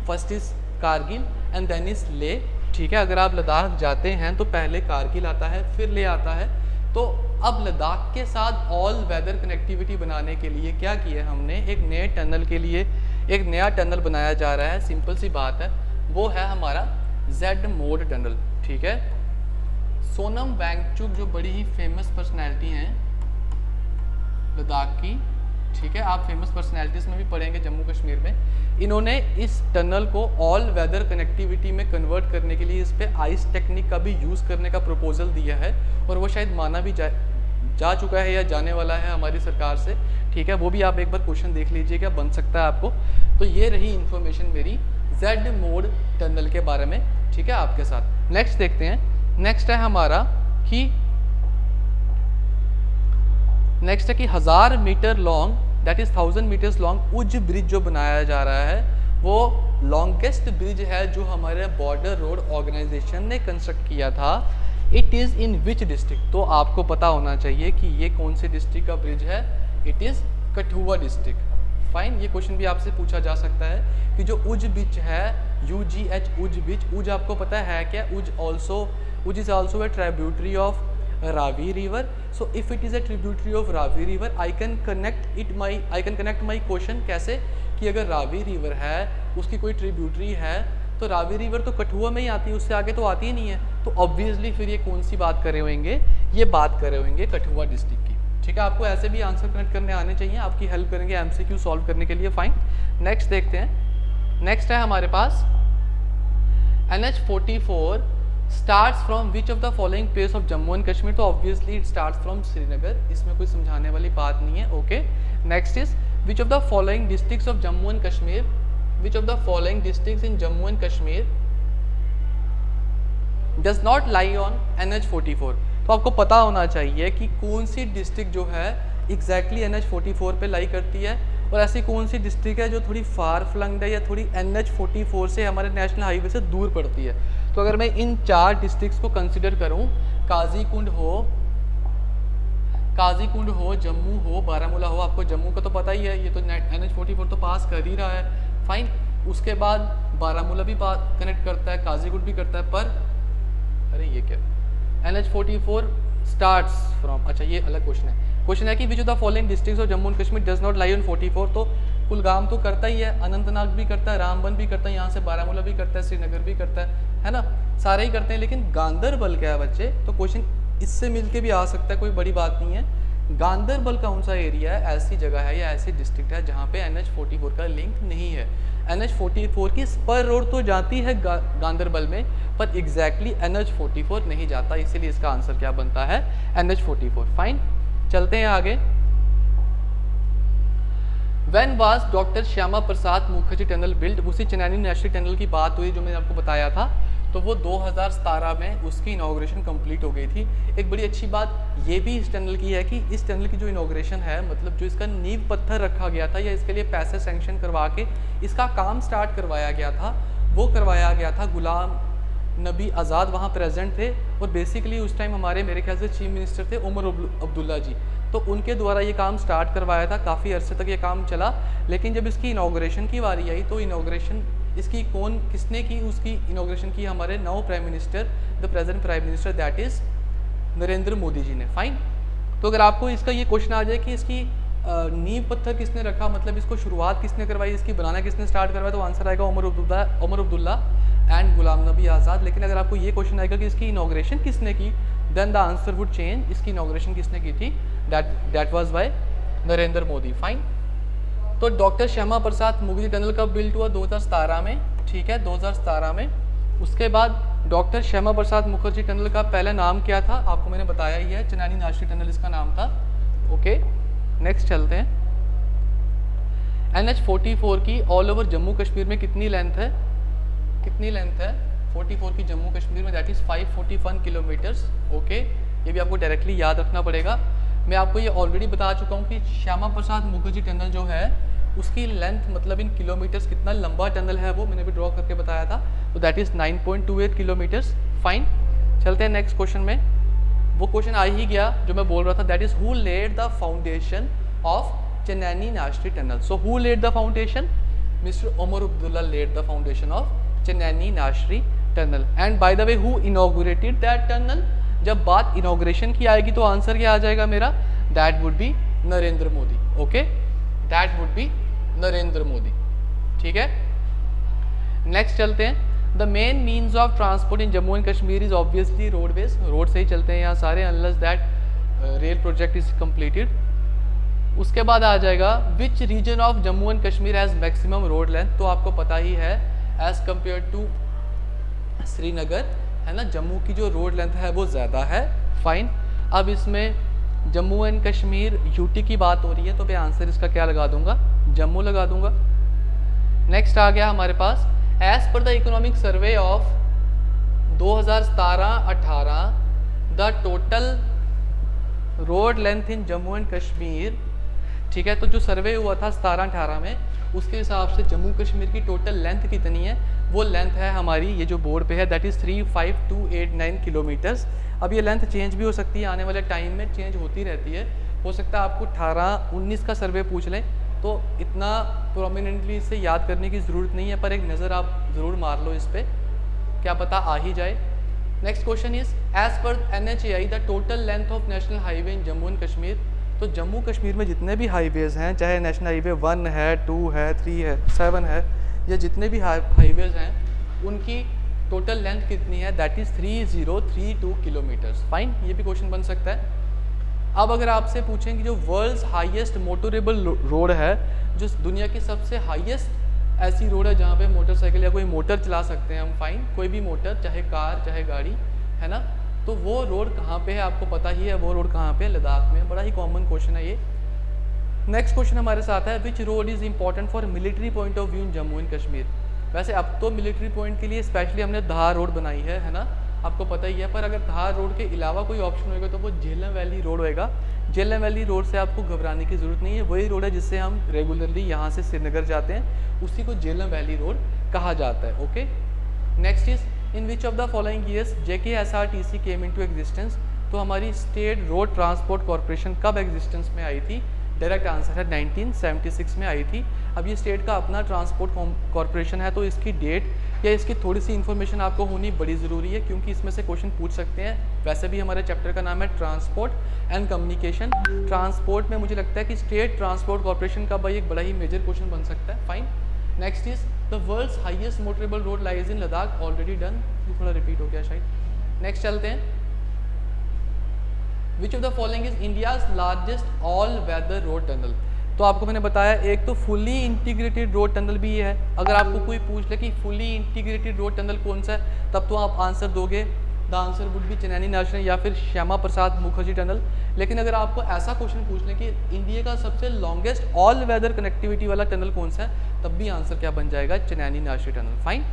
first is Kargil and then is Leh. ठीक है, अगर आप लद्दाख जाते हैं तो पहले कारगिल आता है फिर ले आता है। तो अब लद्दाख के साथ ऑल वेदर कनेक्टिविटी बनाने के लिए क्या किया हमने, एक नए टनल के लिए एक नया टनल बनाया जा रहा है। सिंपल सी बात है, वो है हमारा जेड मोड टनल। ठीक है, सोनम वांगचुक जो बड़ी ही फेमस पर्सनैलिटी हैं लद्दाख की, ठीक है, आप फेमस पर्सनैलिटीज़ में भी पढ़ेंगे जम्मू कश्मीर में, इन्होंने इस टनल को ऑल वेदर कनेक्टिविटी में कन्वर्ट करने के लिए इस पे आइस टेक्निक का भी यूज़ करने का प्रपोजल दिया है और वो शायद माना भी जा चुका है या जाने वाला है हमारी सरकार से। ठीक है, वो भी आप एक बार क्वेश्चन देख लीजिएगा, बन सकता है आपको। तो ये रही इन्फॉर्मेशन मेरी जेड मोड टनल के बारे में। ठीक है, आपके साथ नेक्स्ट देखते हैं। नेक्स्ट है हमारा कि 1000 metre long, that is 1000 metres long Ujh bridge जो बनाया जा रहा है वो लॉन्गेस्ट ब्रिज है जो हमारे बॉर्डर रोड ऑर्गेनाइजेशन ने कंस्ट्रक्ट किया था। It is in which district, तो आपको पता होना चाहिए कि ये कौन से डिस्ट्रिक्ट का ब्रिज है, it is Kathua district. Fine, ये क्वेश्चन भी आपसे पूछा जा सकता है कि जो उज ब्रिज है UGH उज ब्रिज, उज आपको पता है क्या, उज is also a tributary of Ravi river. So if it is a tributary of Ravi river I can connect my question कैसे, कि अगर रावी रिवर है उसकी कोई ट्रिब्यूटरी है तो रावी रिवर तो कठुआ में ही आती है, उससे आगे तो आती ही नहीं है। तो ऑब्वियसली फिर ये कौन सी बात कर रहे होंगे, ये बात कर रहे होंगे कठुआ डिस्ट्रिक्ट की। ठीक है, आपको ऐसे भी आंसर कनेक्ट करने आने चाहिए, आपकी हेल्प करेंगे MCQ सॉल्व करने के लिए। फाइन, नेक्स्ट देखते हैं। नेक्स्ट है हमारे पास NH44 starts from which of the following place of Jammu and Kashmir. तो obviously it starts from Srinagar, इसमें कोई समझाने वाली बात नहीं है। Okay, next is which of the following districts of Jammu and Kashmir, which of the following districts in Jammu and Kashmir does not lie on NH44। तो आपको पता होना चाहिए कि कौन सी डिस्ट्रिक्ट जो है एग्जैक्टली NH44 पे लाई करती है और ऐसी कौन सी डिस्ट्रिक्ट है जो थोड़ी फार फ्लंग्ड है या थोड़ी NH44 से हमारे नेशनल हाईवे से दूर पड़ती है। तो अगर मैं इन 4 डिस्ट्रिक्ट्स को कंसिडर करूं, काजीकुंड हो, जम्मू हो, बारामूला हो, आपको जम्मू का तो पता ही है, ये तो NH44 तो पास कर ही रहा है। फाइन, उसके बाद बारामूला भी कनेक्ट करता है, काजीकुंड भी करता है, पर अरे ये क्या, NH44 स्टार्ट्स फ्रॉम, अच्छा ये अलग क्वेश्चन है। क्वेश्चन है कि विच of the following districts of Jammu and Kashmir does not lie on 44। तो कुलगाम तो करता ही है, अनंतनाग भी करता है, रामबन भी करता है, यहाँ से बारामूला भी करता है, श्रीनगर भी करता है ना, सारे ही करते हैं। लेकिन गांदरबल क्या है बच्चे, तो क्वेश्चन इससे मिलके भी आ सकता है, कोई बड़ी बात नहीं है। गांदरबल कौन सा एरिया है, ऐसी जगह है या ऐसी डिस्ट्रिक्ट है जहाँ पे NH44 का लिंक नहीं है। NH44 की स्पर रोड तो जाती है गांदरबल में, पर एग्जैक्टली NH44 नहीं जाता, इसीलिए इसका आंसर क्या बनता है, NH44। फाइन, चलते हैं आगे। When was doctor Shyama Prasad Mukherjee tunnel build, उसी चनैनी नेशनल टनल की बात हुई जो मैंने आपको बताया था। तो वो 2017 में उसकी इनाग्रेशन कंप्लीट हो गई थी। एक बड़ी अच्छी बात ये भी इस टनल की है कि इस टनल की जो इनाग्रेशन है, मतलब जो इसका नींव पत्थर रखा गया था या इसके लिए पैसे सैंक्शन करवा के इसका काम स्टार्ट करवाया गया था, वो करवाया गया था गुलाम नबी आज़ाद वहाँ प्रेजेंट थे। और बेसिकली उस टाइम हमारे मेरे ख्याल से चीफ मिनिस्टर थे उमर अब्दुल्ला जी, तो उनके द्वारा ये काम स्टार्ट करवाया था। काफ़ी अरसे तक ये काम चला, लेकिन जब इसकी इनाग्रेशन की बारी आई तो इनाग्रेशन इसकी किसने की, उसकी इनाग्रेशन की हमारे now prime minister, the present prime minister, that is Narendra Modi ji ने। फाइन। तो अगर आपको इसका ये क्वेश्चन आ जाए कि इसकी नींव पत्थर किसने रखा, मतलब इसको शुरुआत किसने करवाई, इसकी बनाना किसने स्टार्ट करवाया, तो आंसर आएगा उमर अब्दुल्ला एंड गुलाम नबी आज़ाद। लेकिन अगर आपको ये क्वेश्चन आएगा कि इसकी इनाग्रेशन किसने की, then the answer would change. इसकी इनाग्रेशन किसने की थी, that was by Narendra Modi. Fine. तो डॉक्टर श्यामा प्रसाद मुखर्जी टनल कब बिल्ट हुआ, 2017 में, ठीक है, 2017 में। उसके बाद डॉक्टर श्यामा प्रसाद मुखर्जी टनल का पहला नाम क्या था, आपको मैंने बताया ही है, चनैनी नाशरी टनल इसका नाम था। ओके, नेक्स्ट चलते हैं। NH44 की ऑल ओवर जम्मू कश्मीर में कितनी लेंथ है, 44 की जम्मू कश्मीर में, दैट इज़ 541 किलोमीटर्स। ओके, ये भी आपको डायरेक्टली याद रखना पड़ेगा। मैं आपको ये ऑलरेडी बता चुका हूँ कि श्यामा प्रसाद मुखर्जी टनल जो है उसकी लेंथ, मतलब इन किलोमीटर्स कितना लंबा टनल है वो मैंने भी ड्रॉ करके बताया था, तो दैट इज़ 9.28 किलोमीटर्स। फाइन। चलते हैं नेक्स्ट क्वेश्चन में। वो क्वेश्चन आ ही गया जो मैं बोल रहा था, that is who laid the foundation of Chenani Nashri tunnel. So who laid the foundation, mister Omar Abdullah laid the foundation of Chenani Nashri tunnel. And by the way who inaugurated that tunnel, जब बात इनॉग्रेशन की आएगी तो आंसर क्या आ जाएगा मेरा, that would be Narendra Modi. Okay, that would be Narendra Modi. ठीक है, नेक्स्ट चलते हैं। The main means of transport in Jammu and Kashmir is obviously roadways, road से ही चलते हैं यहाँ सारे, unless that rail project is completed. उसके बाद आ जाएगा which region of Jammu and Kashmir has maximum road length, तो आपको पता ही है एज कम्पेयर टू श्रीनगर, है ना, जम्मू की जो रोड लेंथ है वो ज़्यादा है। फाइन। अब इसमें जम्मू एंड कश्मीर यूटी की बात हो रही है, तो मैं आंसर इसका क्या लगा दूंगा, जम्मू लगा दूंगा। नेक्स्ट आ गया हमारे पास, as per the economic survey of 2017-18 the total road length in Jammu and Kashmir, ठीक है, तो जो सर्वे हुआ था 17-18 में, उसके हिसाब से जम्मू कश्मीर की टोटल लेंथ कितनी है, वो लेंथ है हमारी, ये जो बोर्ड पे है, दैट इज़ 35289 किलोमीटर्स। अब ये लेंथ चेंज भी हो सकती है, आने वाले टाइम में चेंज होती रहती है। हो सकता है आपको 18-19 का सर्वे पूछ लें, तो इतना प्रोमिनेंटली इसे याद करने की ज़रूरत नहीं है, पर एक नज़र आप ज़रूर मार लो इस पर, क्या पता आ ही जाए। Next question is as per NHAI the total length of national highway in Jammu and Kashmir. तो जम्मू कश्मीर में जितने भी हाईवेज़ हैं, चाहे नेशनल हाईवे 1 है, 2 है, 3 है, 7 है, या जितने भी हाईवेज़ हैं, उनकी टोटल लेंथ कितनी है, दैट इज़ 3032 किलोमीटर्स। फाइन, ये भी क्वेश्चन बन सकता है। अब अगर आपसे पूछें कि जो वर्ल्ड्स हाईएस्ट मोटरेबल रोड है, जो दुनिया की सबसे हाईएस्ट ऐसी रोड है जहाँ पे मोटरसाइकिल या कोई मोटर चला सकते हैं हम, फाइन, कोई भी मोटर, चाहे कार चाहे गाड़ी, है ना, तो वो रोड कहाँ पे है, आपको पता ही है वो रोड कहाँ पे है, लद्दाख में। बड़ा ही कॉमन क्वेश्चन है ये। नेक्स्ट क्वेश्चन हमारे साथ है, विच road is important for military point of view in Jammu and Kashmir. वैसे अब तो मिलिट्री पॉइंट के लिए स्पेशली हमने धार रोड बनाई है ना, आपको पता ही है, पर अगर धार रोड के अलावा कोई ऑप्शन होगा तो वो झेलम वैली रोड होएगा। झेलम वैली रोड से आपको घबराने की ज़रूरत नहीं है, वही रोड है जिससे हम रेगुलरली यहाँ से श्रीनगर जाते हैं, उसी को झेलम वैली रोड कहा जाता है। Okay, next is in which of the following years JKSRTC came into existence. तो हमारी स्टेट रोड ट्रांसपोर्ट कॉरपोरेशन कब एग्जिस्टेंस में आई थी, डायरेक्ट आंसर है 1976 में आई थी। अब ये स्टेट का अपना ट्रांसपोर्ट कॉरपोरेशन है, तो इसकी डेट या इसकी थोड़ी सी इन्फॉर्मेशन आपको होनी बड़ी ज़रूरी है, क्योंकि इसमें से क्वेश्चन पूछ सकते हैं। वैसे भी हमारे चैप्टर का नाम है ट्रांसपोर्ट एंड कम्युनिकेशन। ट्रांसपोर्ट में मुझे लगता है कि स्टेट ट्रांसपोर्ट कॉरपोरेशन का भाई एक बड़ा ही मेजर क्वेश्चन बन सकता है। Fine. Next is the world's highest motorable road lies in Ladakh, already done, ये थोड़ा रिपीट हो गया शायद। नेक्स्ट चलते हैं, which of the following is India's largest all weather road tunnel. तो आपको मैंने बताया, एक तो फुली इंटीग्रेटेड रोड टनल भी है। अगर आपको कोई पूछ ले कि फुली इंटीग्रेटेड रोड टनल कौन सा है, तब तो आप आंसर दोगे, the answer would B Chenani national या फिर श्यामा प्रसाद मुखर्जी टनल। लेकिन अगर आपको ऐसा क्वेश्चन पूछ लें कि इंडिया का सबसे लॉन्गेस्ट ऑल वेदर कनेक्टिविटी वाला टनल कौन सा है, तब भी आंसर क्या बन जाएगा, चनैनी नेशनल टनल। फाइन,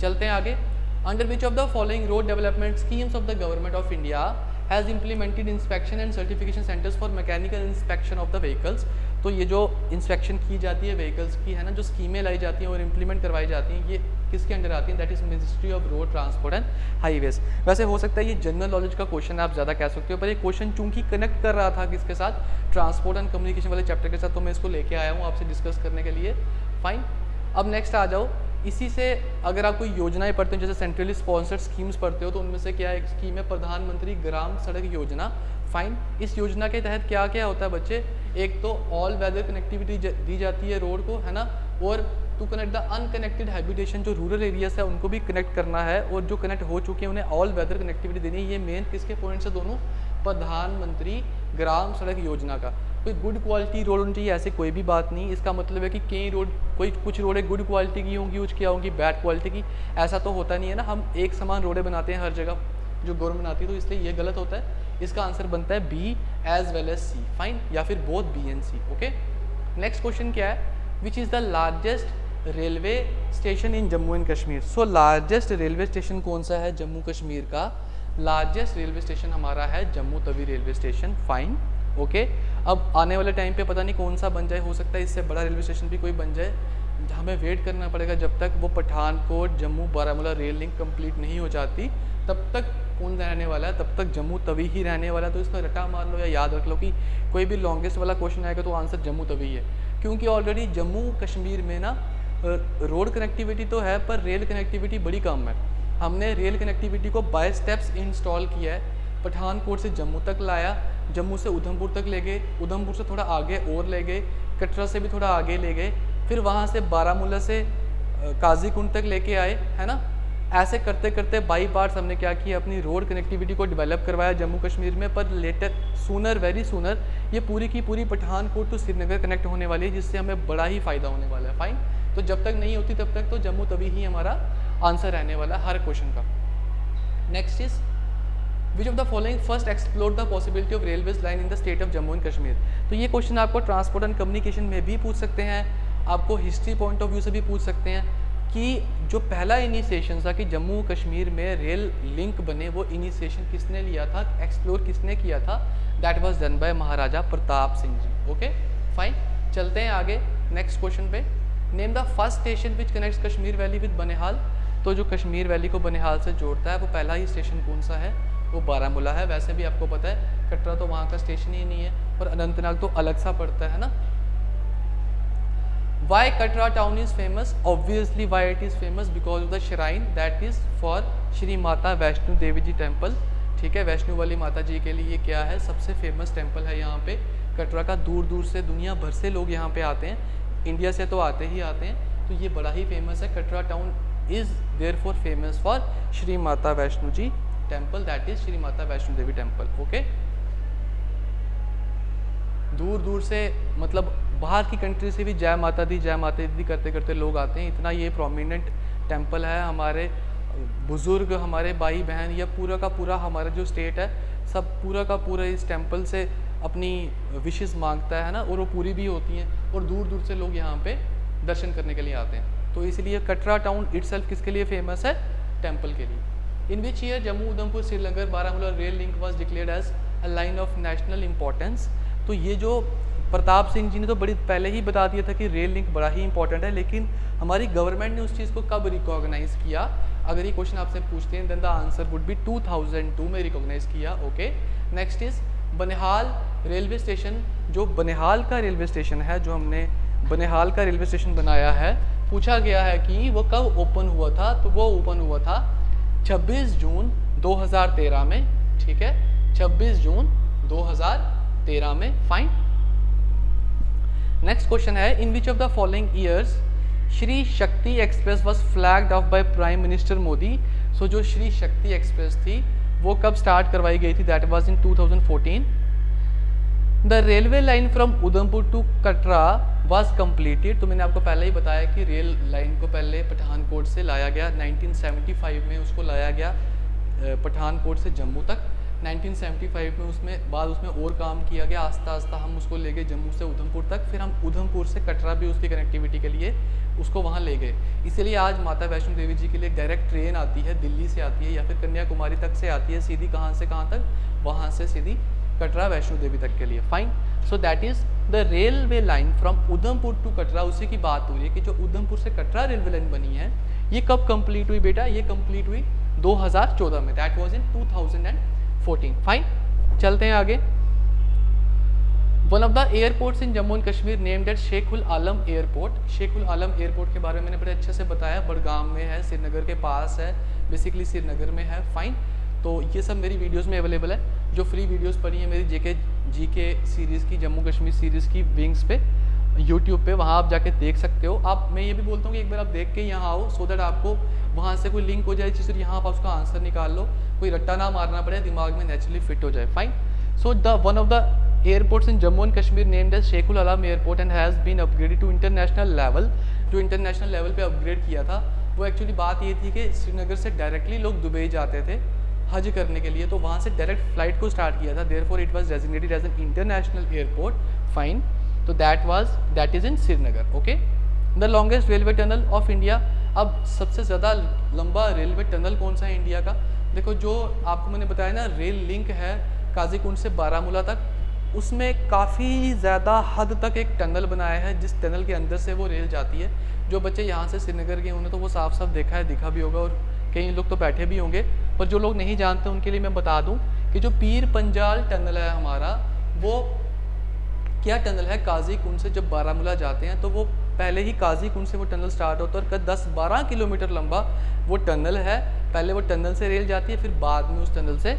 चलते हैं आगे। Under which of the following road development schemes of the government of India has implemented inspection and certification centers for mechanical inspection of the vehicles? तो ये जो इंस्पेक्शन की जाती है व्हीकल्स की है ना, जो स्कीमें लाई जाती हैं और इम्प्लीमेंट करवाई जाती हैं, ये किसके अंडर आती हैं? That is ministry of road transport and highways. वैसे हो सकता है ये जनरल नॉलेज का क्वेश्चन आप ज़्यादा कह सकते हो, पर ये क्वेश्चन चूंकि कनेक्ट कर रहा था किसके साथ? ट्रांसपोर्ट एंड कम्युनिकेशन वाले चैप्टर के साथ, तो मैं इसको लेके आया हूँ आपसे डिस्कस करने के लिए। फाइन, अब नेक्स्ट आ जाओ। इसी से अगर आप कोई योजनाएं पढ़ते हो, जैसे सेंट्रली स्पॉन्सर्ड स्कीम्स पढ़ते हो, तो उनमें से क्या एक स्कीम है प्रधानमंत्री ग्राम सड़क योजना। फाइन, इस योजना के तहत क्या क्या होता है बच्चे? एक तो ऑल वेदर कनेक्टिविटी दी जाती है रोड को, है ना, और to connect the unconnected habitation, जो रूरल एरियाज है उनको भी कनेक्ट करना है, और जो कनेक्ट हो चुके हैं उन्हें ऑल वेदर कनेक्टिविटी देनी है। ये मेन किसके पॉइंट्स है? दोनों प्रधानमंत्री ग्राम सड़क योजना का। कोई गुड क्वालिटी रोड होनी चाहिए, ऐसे कोई भी बात नहीं। इसका मतलब है कि कई रोड, कोई कुछ रोडें गुड क्वालिटी की होंगी, कुछ क्या होंगी बैड क्वालिटी की, ऐसा तो होता नहीं है ना। हम एक समान रोडें बनाते हैं हर जगह, जो गवर्नमेंट बनाती है, तो इसलिए ये गलत होता है। इसका आंसर बनता है B as well as C. Fine, या फिर both B and C. Okay, next question क्या है? Which is the largest railway station in Jammu and Kashmir? So largest railway station कौन सा है जम्मू कश्मीर का? लार्जेस्ट रेलवे स्टेशन हमारा है Jammu Tawi railway station. Fine, okay. अब आने वाले टाइम पे पता नहीं कौन सा बन जाए, हो सकता है इससे बड़ा रेलवे स्टेशन भी कोई बन जाए। हमें वेट करना पड़ेगा जब तक वो Pathankot Jammu Baramulla rail link complete नहीं हो जाती, तब तक कौन रहने वाला है? तब तक जम्मू तवी ही रहने वाला है। तो इसका रटा मार लो या याद रख लो कि कोई भी लॉन्गेस्ट वाला क्वेश्चन आएगा तो आंसर जम्मू तवी है, क्योंकि ऑलरेडी जम्मू कश्मीर में ना रोड कनेक्टिविटी तो है, पर रेल कनेक्टिविटी बड़ी कम है। हमने रेल कनेक्टिविटी को बाय स्टेप्स इंस्टॉल किया है। पठानकोट से जम्मू तक लाया, जम्मू से उधमपुर तक ले गए, उधमपुर से थोड़ा आगे और ले गए, कटरा से भी थोड़ा आगे ले गए, फिर वहाँ से बारामूला से काजीकुंड तक लेके आए, है ना। ऐसे करते करते बाई पार्ट्स हमने क्या किया, अपनी रोड कनेक्टिविटी को डेवलप करवाया जम्मू कश्मीर में। पर लेटर सूनर वेरी सूनर ये पूरी की पूरी पठानकोट टू श्रीनगर कनेक्ट होने वाली है, जिससे हमें बड़ा ही फ़ायदा होने वाला है। फाइन, तो जब तक नहीं होती तब तक तो जम्मू तवी ही हमारा आंसर रहने वाला है हर क्वेश्चन का। Next is which of the following first explore the possibility of railways line in the state of Jammu and Kashmir? तो ये क्वेश्चन आपको ट्रांसपोर्ट एंड कम्युनिकेशन में भी पूछ सकते हैं, आपको हिस्ट्री पॉइंट ऑफ व्यू से भी पूछ सकते हैं कि जो पहला इनिशिएशन था कि जम्मू कश्मीर में रेल लिंक बने, वो इनिशिएशन किसने लिया था, एक्सप्लोर किसने किया था? That was done by Maharaja Pratap Singh ji. Okay, fine, चलते हैं आगे नेक्स्ट क्वेश्चन पे। Name the first station which connects Kashmir valley with Banihal? तो जो कश्मीर वैली को बनिहाल से जोड़ता है वो पहला ही स्टेशन कौन सा है? वो बारामूला है। वैसे भी आपको पता है कटरा तो वहाँ का स्टेशन ही नहीं है, और अनंतनाग तो अलग सा पड़ता है ना। Why Katra town is famous? Obviously why it is famous, because of the shrine that is for Shri Mata Vaishno Devi ji temple. ठीक है, वैष्णो वाली माता जी के लिए क्या है, सबसे फेमस टेम्पल है यहाँ पे कटरा का। दूर दूर से दुनिया भर से लोग यहाँ पे आते हैं, इंडिया से तो आते ही आते हैं, तो ये बड़ा ही फेमस है। Katra town is therefore famous for Shri Mata Vaishno ji temple, that is Shri Mata Vaishno Devi temple. Okay, दूर दूर से मतलब बाहर की कंट्री से भी जय माता दी करते करते लोग आते हैं। इतना ये प्रोमिनेंट टेम्पल है। हमारे बुज़ुर्ग, हमारे भाई बहन, या पूरा का पूरा हमारा जो स्टेट है, सब पूरा का पूरा इस टेम्पल से अपनी विशेस मांगता है ना, और वो पूरी भी होती हैं, और दूर दूर से लोग यहाँ पे दर्शन करने के लिए आते हैं। तो इसलिए कटरा टाउन इटसेल्फ किसके लिए फेमस है? टेम्पल के लिए। In which year Jammu Udhampur Srinagar Baramulla rail link was declared as a line of national importance? तो ये जो प्रताप सिंह जी ने तो बड़ी पहले ही बता दिया था कि रेल लिंक बड़ा ही इंपॉर्टेंट है, लेकिन हमारी गवर्नमेंट ने उस चीज़ को कब रिकॉग्नाइज़ किया? अगर ये क्वेश्चन आपसे पूछते हैं then the answer would be 2002 में रिकॉग्नाइज़ किया। Okay, next is Banihal railway station. जो बनिहाल का रेलवे स्टेशन है, जो हमने बनिहाल का रेलवे स्टेशन बनाया है, पूछा गया है कि वो कब ओपन हुआ था? तो वो ओपन हुआ था 26 जून 2013 में। ठीक है, 26 जून 2013 में। फाइन, नेक्स्ट क्वेश्चन है in which of the following years Shri Shakti Express was flagged off by prime minister Modi? So जो श्री शक्ति एक्सप्रेस थी वो कब स्टार्ट करवाई गई थी? That was in 2014। The railway line from Udhampur to Katra was completed. तो मैंने आपको पहले ही बताया कि रेल लाइन को पहले पठानकोट से लाया गया, 1975 में उसको लाया गया पठानकोट से जम्मू तक। 1975 में उसमें बाद उसमें और काम किया गया, आस्ता आस्ता हम उसको ले गए जम्मू से उधमपुर तक, फिर हम उधमपुर से कटरा भी उसकी कनेक्टिविटी के लिए उसको वहाँ ले गए। इसीलिए आज माता वैष्णो देवी जी के लिए डायरेक्ट ट्रेन आती है, दिल्ली से आती है या फिर कन्याकुमारी तक से आती है सीधी, कहाँ से कहाँ तक, वहाँ से सीधी कटरा वैष्णो देवी तक के लिए। Fine, so that is the railway line from Udhampur to Katra. उसी की बात हो रही है कि जो उधमपुर से कटरा रेलवे लाइन बनी है ये कब कंप्लीट हुई बेटा, ये कंप्लीट हुई 2014 में, दैट वाज इन 2014। फाइन, चलते हैं आगे। One of the airports in Jammu and Kashmir named at Sheikh ul Alam airport. Sheikh ul Alam airport के बारे में मैंने बड़े अच्छे से बताया, बड़गाम में है, श्रीनगर के पास है, बेसिकली श्रीनगर में है। फाइन, तो ये सब मेरी वीडियोस में अवेलेबल है, जो फ्री वीडियोस पड़ी है मेरी जीके सीरीज़ की, जम्मू कश्मीर सीरीज़ की विंग्स पे यूट्यूब पे, वहाँ आप जाके देख सकते हो। आप, मैं ये भी बोलता हूँ कि एक बार आप देख के यहाँ आओ, सो दैट आपको वहाँ से कोई लिंक हो जाए चीज़, यहाँ आप उसका आंसर निकाल लो, कोई रट्टा ना मारना पड़े, दिमाग में नेचुरली फिट हो जाए। Fine, so the one of the airports in Jammu and Kashmir named as Sheikh ul Alam airport and has been upgraded to international level. जो इंटरनेशनल लेवल पे अपग्रेड किया था वो एक्चुअली बात ये थी कि श्रीनगर से डायरेक्टली लोग दुबई जाते थे हज करने के लिए, तो वहाँ से डायरेक्ट फ्लाइट को स्टार्ट किया था, therefore it was designated as an international airport. Fine, तो that is in Srinagar. Okay, the longest railway tunnel of India. अब सबसे ज़्यादा लंबा रेलवे टनल कौन सा है इंडिया का? देखो, जो आपको मैंने बताया ना रेल लिंक है काजीकुंड से बारामूला तक, उसमें काफ़ी ज़्यादा हद तक एक टनल बनाया है, जिस टनल के अंदर से वो रेल जाती है। जो बच्चे यहाँ से श्रीनगर गए उन्होंने तो वो साफ साफ देखा है, दिखा भी होगा, और कई लोग तो बैठे भी होंगे, पर जो लोग नहीं जानते उनके लिए मैं बता दूं कि जो पीर पंजाल टनल है हमारा, वो क्या टनल है, काजीकुंड से जब बारामूला जाते हैं तो वो पहले ही काजीकुंड से वो टनल स्टार्ट होता है और 10-12 किलोमीटर लंबा वो टनल है। पहले वो टनल से रेल जाती है, फिर बाद में उस टनल से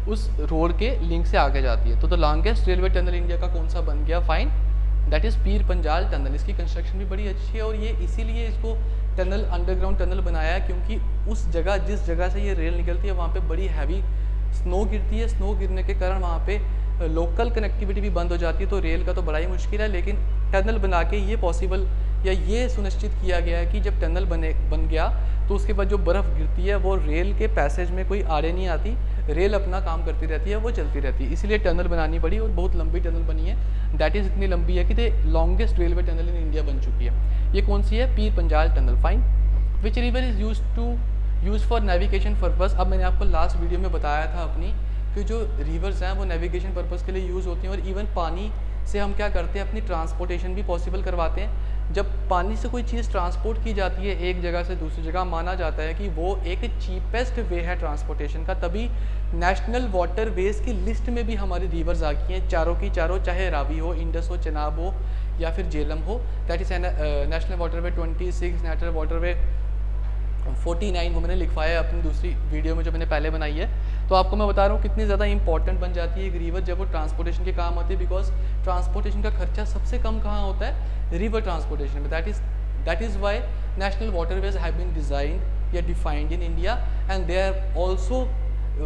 उस रोड के लिंक से आगे जाती है। तो the longest railway tunnel India का कौन सा बन गया? Fine, that is Pir Panjal tunnel. इसकी कंस्ट्रक्शन भी बड़ी अच्छी है, और ये इसीलिए इसको टनल, अंडरग्राउंड टनल बनाया है, क्योंकि उस जगह, जिस जगह से ये रेल निकलती है, वहाँ पे बड़ी हैवी स्नो गिरती है। स्नो गिरने के कारण वहाँ पे लोकल कनेक्टिविटी भी बंद हो जाती है, तो रेल का तो बड़ा ही मुश्किल है। लेकिन टनल बना के ये पॉसिबल, या ये सुनिश्चित किया गया है कि जब टनल बन गया तो उसके बाद जो बर्फ़ गिरती है वो रेल के पैसेज में कोई आड़े नहीं आती, रेल अपना काम करती रहती है, वो चलती रहती है। इसीलिए टनल बनानी पड़ी, और बहुत लंबी टनल बनी है। दैट इज़ इतनी लंबी है कि the longest railway tunnel in India बन चुकी है। ये कौन सी है? Pir Panjal tunnel. Fine, which river is use for navigation purpose. अब मैंने आपको लास्ट वीडियो में बताया था अपनी कि जो रिवर्स हैं वो नेविगेशन पर्पज़ के लिए यूज़ होती हैं, और इवन पानी से हम क्या करते हैं, अपनी ट्रांसपोर्टेशन भी पॉसिबल करवाते हैं। जब पानी से कोई चीज़ ट्रांसपोर्ट की जाती है एक जगह से दूसरी जगह, माना जाता है कि वो एक चीपेस्ट वे है ट्रांसपोर्टेशन का, तभी नेशनल वाटर वेज की लिस्ट में भी हमारी रिवर्स आ गई हैं, चारों की चारों, चाहे रावी हो, इंडस हो, चनाब हो या फिर झेलम हो। That is national waterway 26, national waterway 49, वो मैंने लिखवाया है अपनी दूसरी वीडियो में जो मैंने पहले बनाई है। तो आपको मैं बता रहा हूँ कितनी ज़्यादा इंपॉर्टेंट बन जाती है एक रिवर जब वो ट्रांसपोर्टेशन के काम आती है, बिकॉज ट्रांसपोर्टेशन का खर्चा सबसे कम कहाँ होता है? रिवर ट्रांसपोर्टेशन में। That is why national waterways have been designed या defined in India, and they are also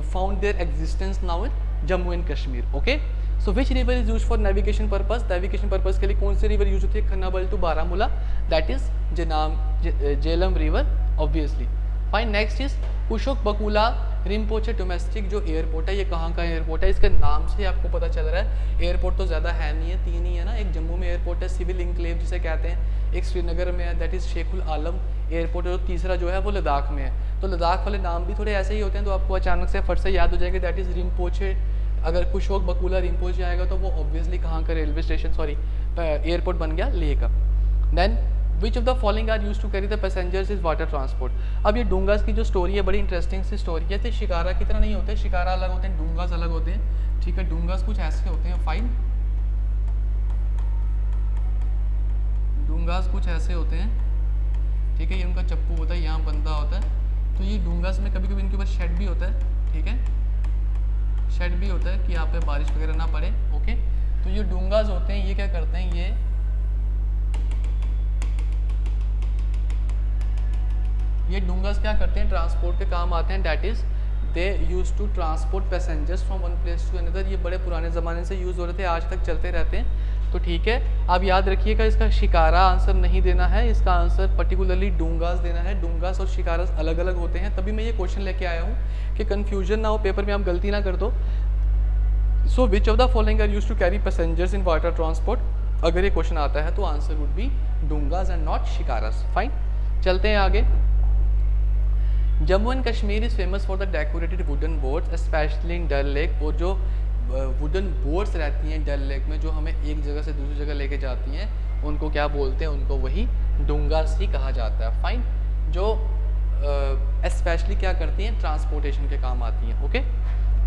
found their existence now in Jammu and Kashmir. Okay, so which river is use for navigation purpose? Navigation purpose के लिए कौन सी रिवर यूज होती है? Khanabal to Baramulla, that is Jhelum river obviously. Fine, next is Kushok Bakula Rimpochee domestic जो एयरपोर्ट है, ये कहाँ का एयरपोर्ट है? इसके नाम से आपको पता चल रहा है एयरपोर्ट तो ज़्यादा है नहीं है, 3 ही है ना। एक जम्मू में एयरपोर्ट है, सिविल इंक्लेव जिसे कहते हैं, एक श्रीनगर में है, that is Sheikh ul Alam airport, और तीसरा जो है वो लद्दाख में है। तो लद्दाख वाले नाम भी थोड़े ऐसे ही होते हैं, तो आपको अचानक से फट से याद हो जाएंगे, दैट इज़ रिम्पोचे। अगर कुशोक बकुला रिम्पोचे आएगा तो वो ऑब्वियसली कहाँ का रेलवे स्टेशन, सॉरी एयरपोर्ट बन गया, लेह का। Then which of the following are use to carry the passengers is water transport. अब ये डूंगास की जो स्टोरी है बड़ी इंटरेस्टिंग सी स्टोरी है। तो शिकारा की तरह नहीं होते, शिकारा अलग होते हैं, डूंगास अलग होते हैं, ठीक है। डूंगास कुछ ऐसे होते हैं, फाइन, डूंगास कुछ ऐसे होते हैं, ठीक है। ये उनका चप्पू होता है, यहाँ बंदा होता है। तो ये डूंगास में कभी कभी इनके ऊपर शेड भी होता है, ठीक है, शेड भी होता है कि यहाँ पे बारिश वगैरह ना पड़े। ओके, तो ये डूंगास होते हैं, ये क्या करते हैं, ये डूंगास क्या करते हैं, ट्रांसपोर्ट के काम आते हैं। That is they use to transport passengers from one place to another. ये बड़े पुराने ज़माने से यूज़ हो रहे थे, आज तक चलते रहते हैं। तो ठीक है, आप याद रखिएगा इसका शिकारा आंसर नहीं देना है, इसका आंसर पर्टिकुलरली डूंगास देना है। डूंगास और शिकारास अलग अलग होते हैं, तभी मैं ये क्वेश्चन लेके आया हूँ कि कन्फ्यूजन ना हो, पेपर में आप गलती ना कर दो। So which of the following are used to carry passengers in water transport, अगर ये क्वेश्चन आता है तो answer would be doongas and not shikaras. Fine, चलते हैं आगे। Jammu and Kashmir is famous for the decorated wooden boats specially in Dal lake. और जो वुडन बोट्स रहती हैं डल लेक में, जो हमें एक जगह से दूसरी जगह लेके जाती हैं, उनको क्या बोलते हैं? उनको वही डूंगास ही कहा जाता है। फाइन, जो स्पेशली क्या करती हैं? ट्रांसपोर्टेशन के काम आती हैं। ओके,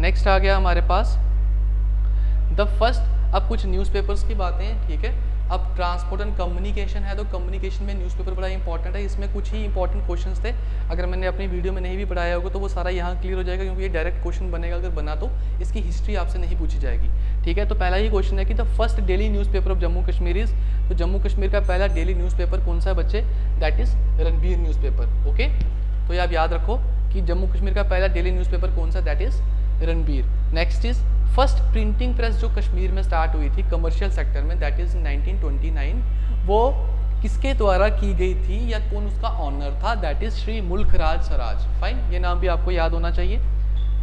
नेक्स्ट आ गया हमारे पास द फर्स्ट। अब कुछ न्यूज़पेपर्स की बातें हैं, ठीक है। अब ट्रांसपोर्ट एंड कम्युनिकेशन है, तो कम्युनिकेशन में न्यूज़पेपर बड़ा इंपॉर्टेंट है। इसमें कुछ ही इंपॉर्टेंट क्वेश्चंस थे, अगर मैंने अपनी वीडियो में नहीं भी पढ़ाया होगा तो वो सारा यहाँ क्लियर हो जाएगा, क्योंकि ये डायरेक्ट क्वेश्चन बनेगा। अगर बना तो इसकी हिस्ट्री आपसे नहीं पूछी जाएगी, ठीक है। तो पहला ही क्वेश्चन है कि the first daily newspaper of Jammu Kashmir is, तो जम्मू कश्मीर का पहला डेली न्यूज़पेपर कौन सा है बच्चे? That is Ranbir newspaper. Okay, तो ये आप याद रखो कि जम्मू कश्मीर का पहला डेली न्यूज़पेपर कौन सा? That is Ranbir. Next is first printing press जो कश्मीर में स्टार्ट हुई थी कमर्शियल सेक्टर में, दैट इज 1929। वो किसके द्वारा की गई थी या कौन उसका ऑनर था? That is Shri Mulkraj Saraf. Fine, ये नाम भी आपको याद होना चाहिए।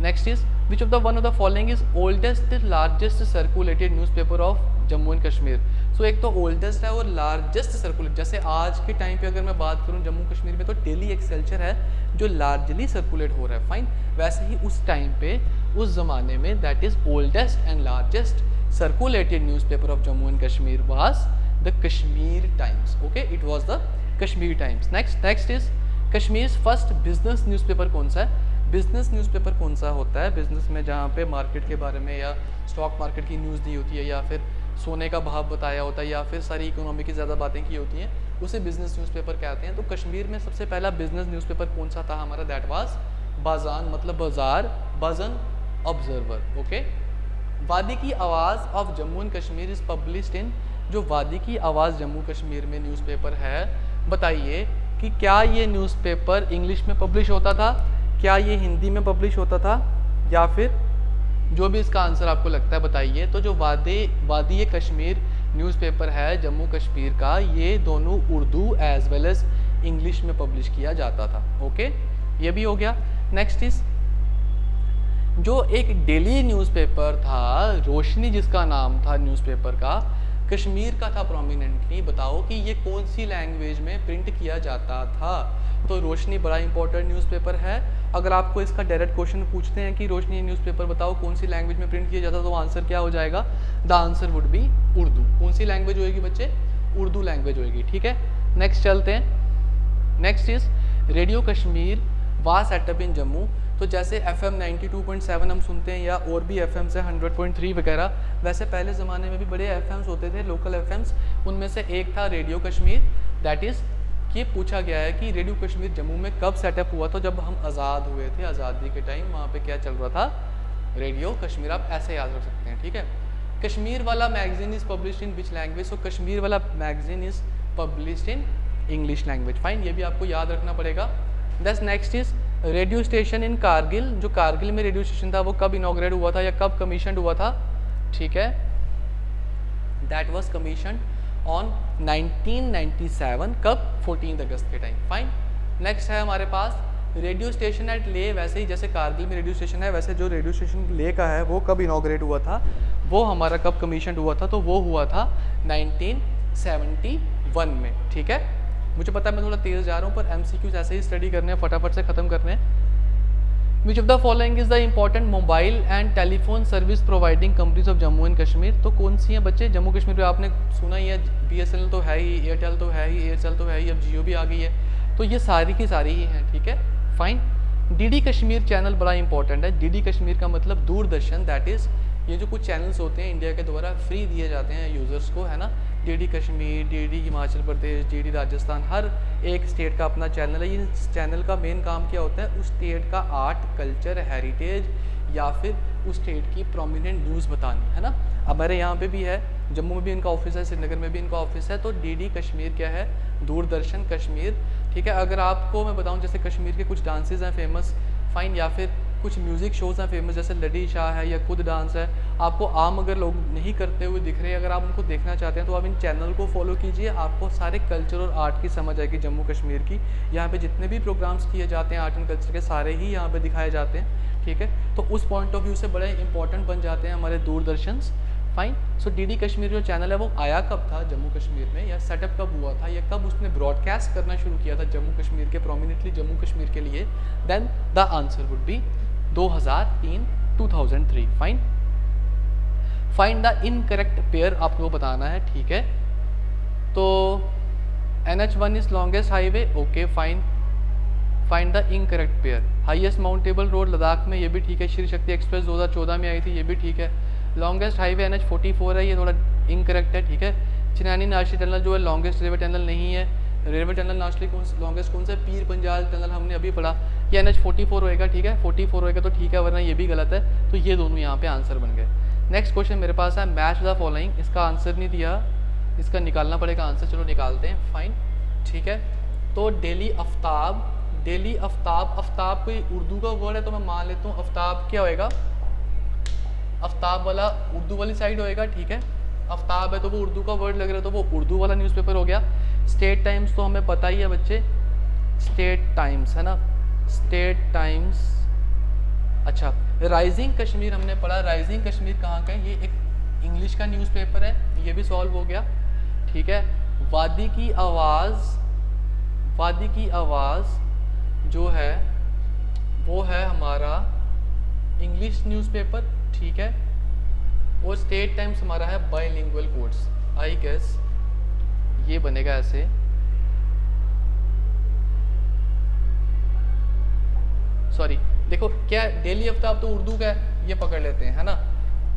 Next is which of the one of the following is oldest largest circulated newspaper of Jammu and Kashmir. So एक तो ओल्डेस्ट है और लार्जेस्ट सर्कुलेट, जैसे आज के टाइम पे अगर मैं बात करूं जम्मू कश्मीर में तो डेली एक्सेलचर है जो लार्जली सर्कुलेट हो रहा है। फाइन, वैसे ही उस टाइम पे उस ज़माने में that is oldest and largest circulated newspaper of Jammu and Kashmir was the Kashmir times. Okay, it was the Kashmir times. Next is Kashmir first business newspaper कौन सा है? बिजनेस न्यूज़पेपर कौन सा होता है? बिजनेस में जहाँ पे मार्केट के बारे में या स्टॉक मार्केट की न्यूज़ दी होती है, या फिर सोने का भाव बताया होता है, या फिर सारी इकोनॉमी की ज़्यादा बातें की होती हैं, उसे बिजनेस न्यूज़पेपर कहते हैं। तो कश्मीर में सबसे पहला बिजनेस न्यूज़पेपर कौन सा था हमारा? दैट वाज बाज़ान, मतलब बाजार, बजन ऑब्जर्वर। ओके, वादी की आवाज़ of Jammu and Kashmir is published इन, जो वादी की आवाज़ जम्मू कश्मीर में न्यूज़पेपर है, बताइए कि क्या ये न्यूज़पेपर इंग्लिश में पब्लिश होता था, क्या ये हिंदी में पब्लिश होता था, या फिर जो भी इसका आंसर आपको लगता है बताइए। तो जो वादी कश्मीर न्यूज़पेपर है जम्मू कश्मीर का, ये दोनों Urdu as well as English में पब्लिश किया जाता था। ओके, ये भी हो गया। नेक्स्ट इज जो एक डेली न्यूज़पेपर था रोशनी, जिसका नाम था न्यूज़पेपर का, कश्मीर का था प्रोमिनेंटली, बताओ कि ये कौन सी लैंग्वेज में प्रिंट किया जाता था? तो रोशनी बड़ा इंपॉर्टेंट न्यूज़पेपर है। अगर आपको इसका डायरेक्ट क्वेश्चन पूछते हैं कि रोशनी न्यूज़पेपर बताओ कौन सी लैंग्वेज में प्रिंट किया जाता, तो आंसर क्या हो जाएगा? The answer would B Urdu. कौन सी लैंग्वेज होएगी बच्चे? उर्दू लैंग्वेज होएगी, ठीक है। नेक्स्ट चलते हैं। Next is radio Kashmir was set up in Jammu. तो जैसे FM 92.7 हम सुनते हैं, या और भी FM से 100.3 वगैरह, वैसे पहले ज़माने में भी बड़े FMs होते थे, लोकल FMs। उनमें से एक था रेडियो कश्मीर। दैट इज़ ये पूछा गया है कि रेडियो कश्मीर जम्मू में कब सेटअप हुआ था? जब हम आज़ाद हुए थे, आज़ादी के टाइम वहाँ पे क्या चल रहा था? रेडियो कश्मीर। आप ऐसे याद रख सकते हैं, ठीक है। Kashmir Walla magazine is published in which language? So Kashmir Walla magazine is published in English language. Fine, ये भी आपको याद रखना पड़ेगा। दस next is radio station in Kargil. जो कारगिल में रेडियो स्टेशन था वो कब इनॉग्रेट हुआ था या कब कमीशन हुआ था? ठीक है, दैट वाज कमीशन ऑन 1997। कब? 14 अगस्त के टाइम। फाइन, नेक्स्ट है हमारे पास रेडियो स्टेशन एट ले। वैसे ही जैसे कारगिल में रेडियो स्टेशन है, वैसे जो रेडियो स्टेशन ले का है वो कब इनॉग्रेट हुआ था, वो हमारा कब कमीशन हुआ था? तो वो हुआ था 1971 में, ठीक है। मुझे पता है मैं थोड़ा तेज़ जा रहा हूँ, पर MCQs ऐसे ही स्टडी करने हैं, फटाफट से ख़त्म करने हैं। Which of the following is the important mobile and telephone service providing companies of Jammu and Kashmir? तो कौन सी हैं बच्चे? जम्मू कश्मीर पे आपने सुना ही है, BSNL तो है ही, एयरटेल तो है ही, एयरसेल तो है ही, अब जियो भी आ गई है, तो ये सारी की सारी ही हैं, ठीक है। फाइन, DD कश्मीर चैनल बड़ा इंपॉर्टेंट है। DD कश्मीर का मतलब दूरदर्शन, दैट इज़ ये जो कुछ चैनल्स होते हैं इंडिया के द्वारा फ्री दिए जाते हैं यूज़र्स को, है ना। DD Kashmir, DD Himachal Pradesh, DD Rajasthan, हर एक स्टेट का अपना चैनल है। इस चैनल का मेन काम क्या होता है? उस स्टेट का आर्ट, कल्चर, हेरिटेज या फिर उस स्टेट की प्रोमिनेंट न्यूज़ बतानी, है ना। अब हमारे यहाँ पे भी है, जम्मू में भी इनका ऑफिस है, श्रीनगर में भी इनका ऑफिस है। तो DD कश्मीर क्या है? दूरदर्शन कश्मीर, ठीक है। अगर आपको मैं बताऊँ जैसे कश्मीर के कुछ डांसेस हैं फेमस, फाइन, या फिर कुछ म्यूज़िक शोज़ हैं फेमस, जैसे लड़ी शाह है या खुद डांस है, आपको आम अगर लोग नहीं करते हुए दिख रहे हैं, अगर आप उनको देखना चाहते हैं तो आप इन चैनल को फॉलो कीजिए, आपको सारे कल्चर और आर्ट की समझ आएगी जम्मू कश्मीर की। यहाँ पे जितने भी प्रोग्राम्स किए जाते हैं आर्ट एंड कल्चर के, सारे ही यहाँ पे दिखाए जाते हैं, ठीक है। तो उस पॉइंट ऑफ व्यू से बड़े इंपॉर्टेंट बन जाते हैं हमारे दूरदर्शन। फाइन। सो डीडी कश्मीर जो चैनल है वो आया कब था जम्मू कश्मीर में, या सेटअप कब हुआ था, या कब उसने ब्रॉडकास्ट करना शुरू किया था जम्मू कश्मीर के, प्रोमिनेंटली जम्मू कश्मीर के लिए? Then the answer would be 2003, 2003। Fine. Find the incorrect pair आपको बताना है, ठीक है। तो NH1 is longest highway, okay fine. Find the incorrect pair. Highest mountable road Ladakh में, ये भी ठीक है। श्री शक्ति एक्सप्रेस 2014 में आई थी, ये भी ठीक है। लॉन्गेस्ट हाईवे NH44 है, ये थोड़ा इनकरेक्ट है, ठीक है। चिनानी नाशरी टनल जो है लॉन्गेस्ट रेलवे टनल नहीं है। रेलवे टनल नाशरी लॉन्गेस्ट कौन सा? पीर पंजाल टनल हमने अभी पढ़ा, ये NH44 होएगा, ठीक है। 44 होएगा तो ठीक है, वरना ये भी गलत है। तो ये दोनों यहाँ पे आंसर बन गए। नेक्स्ट क्वेश्चन मेरे पास है, मैच द फॉलोइंग। इसका आंसर नहीं दिया, इसका निकालना पड़ेगा आंसर। चलो निकालते हैं, फाइन, ठीक है। तो डेली आफ्ताब, डेली आफ्ताब, आफ्ताब कोई उर्दू का वर्ड है तो मैं मान लेता हूँ आफ्ताब क्या होएगा, आफ्ताब वाला उर्दू वाली साइड होएगा, ठीक है। आफ्ताब है तो वो उर्दू का वर्ड लग रहा है, तो वो उर्दू वाला न्यूज़पेपर हो गया। स्टेट टाइम्स तो हमें पता ही है बच्चे, स्टेट टाइम्स है ना, स्टेट टाइम्स। अच्छा, राइजिंग कश्मीर हमने पढ़ा, राइजिंग कश्मीर कहाँ का है? ये एक इंग्लिश का न्यूज़पेपर है, ये भी सॉल्व हो गया, ठीक है। वादी की आवाज़, वादी की आवाज़ जो है वो है हमारा इंग्लिश न्यूज़पेपर, ठीक है। और स्टेट टाइम्स हमारा है बाइलिंगुअल कोड्स, आई गेस ये बनेगा ऐसे। सॉरी, देखो क्या डेली आफ्ताब तो उर्दू का है, ये पकड़ लेते हैं, है ना।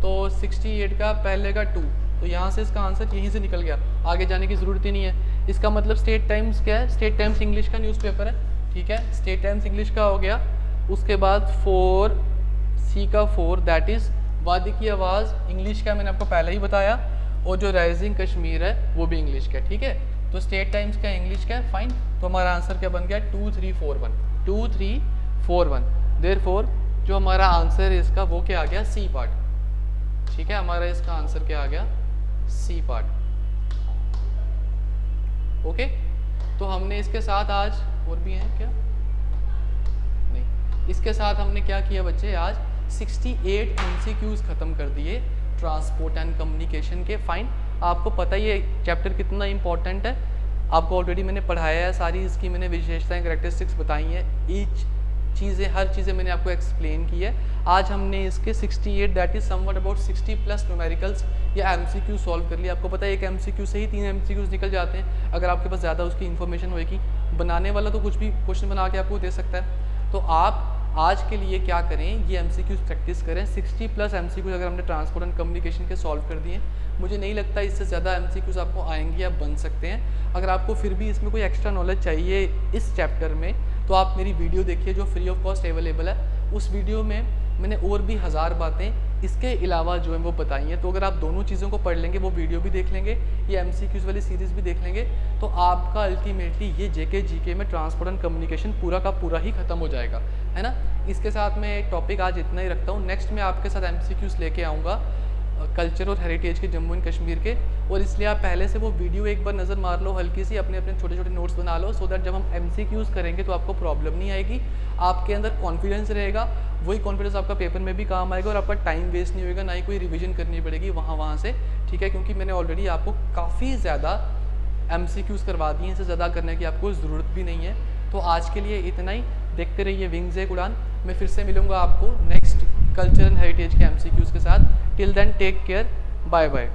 तो 68 का पहले का 2, तो यहाँ से इसका आंसर यहीं से निकल गया, आगे जाने की ज़रूरत ही नहीं है। इसका मतलब स्टेट टाइम्स क्या है? स्टेट टाइम्स इंग्लिश का न्यूज़पेपर है, ठीक है। स्टेट टाइम्स इंग्लिश का हो गया। उसके बाद 4C का 4 दैट इज़ वादी की आवाज़ इंग्लिश का, मैंने आपको पहले ही बताया। और जो राइजिंग कश्मीर है वो भी इंग्लिश का, ठीक है। तो स्टेट टाइम्स का इंग्लिश का है, फाइन। तो हमारा आंसर क्या बन गया? 2341, 2341। देयरफॉर जो हमारा आंसर है इसका वो क्या आ गया? सी पार्ट, ठीक है। हमारा इसका आंसर क्या आ गया? C part, okay. तो हमने इसके साथ आज और भी हैं क्या? नहीं, इसके साथ हमने क्या किया बच्चे? आज 68 MCQs ख़त्म कर दिए ट्रांसपोर्ट एंड कम्युनिकेशन के, फाइन। आपको पता ही है चैप्टर कितना इंपॉर्टेंट है, आपको ऑलरेडी मैंने पढ़ाया है, सारी इसकी मैंने विशेषताएं, कैरेक्टरिस्टिक्स बताई हैं, ईच चीज़ें, हर चीज़ें मैंने आपको एक्सप्लेन की है। आज हमने इसके 68 that is somewhat about 60+ numericals या MCQ सॉल्व कर लिया। आपको पता है एक MCQ से ही 3 MCQs निकल जाते हैं, अगर आपके पास ज़्यादा उसकी इन्फॉर्मेशन होगी। बनाने वाला तो कुछ भी क्वेश्चन बना के आपको दे सकता है। तो आप आज के लिए क्या करें, ये MCQs प्रैक्टिस करें। 60+ MCQs अगर हमने ट्रांसपोर्ट एंड कम्युनिकेशन के सॉल्व कर दिए, मुझे नहीं लगता इससे ज़्यादा MCQs आपको आएंगे या बन सकते हैं। अगर आपको फिर भी इसमें कोई एक्स्ट्रा नॉलेज चाहिए इस चैप्टर में, तो आप मेरी वीडियो देखिए जो फ्री ऑफ कॉस्ट अवेलेबल है। उस वीडियो में मैंने और भी 1000 बातें इसके अलावा जो है वो बताई हैं। तो अगर आप दोनों चीज़ों को पढ़ लेंगे, वो वीडियो भी देख लेंगे, ये MCQs वाली सीरीज़ भी देख लेंगे, तो आपका अल्टीमेटली ये JK GK में ट्रांसपोर्ट एंड कम्युनिकेशन पूरा का पूरा ही ख़त्म हो जाएगा, है ना। इसके साथ मैं टॉपिक आज इतना ही रखता हूँ। नेक्स्ट मैं आपके साथ MCQs लेके आऊँगा कल्चर और हेरिटेज के जम्मू एंड कश्मीर के, और इसलिए आप पहले से वो वीडियो एक बार नज़र मार लो, हल्की सी अपने अपने छोटे छोटे नोट्स बना लो, सो दैट जब हम MCQs करेंगे तो आपको प्रॉब्लम नहीं आएगी, आपके अंदर कॉन्फिडेंस रहेगा, वही कॉन्फिडेंस आपका पेपर में भी काम आएगा, और आपका टाइम वेस्ट नहीं होगा, ना ही कोई रिविजन करनी पड़ेगी वहाँ से, ठीक है। क्योंकि मैंने ऑलरेडी आपको काफ़ी ज़्यादा MCQs करवा दिए, इससे ज़्यादा करने की आपको ज़रूरत भी नहीं है। तो आज के लिए इतना ही, देखते रहिए विंग्स एक उड़ान। मैं फिर से मिलूँगा आपको नेक्स्ट कल्चर एंड हेरिटेज के MCQs के साथ। Till then take care, bye bye.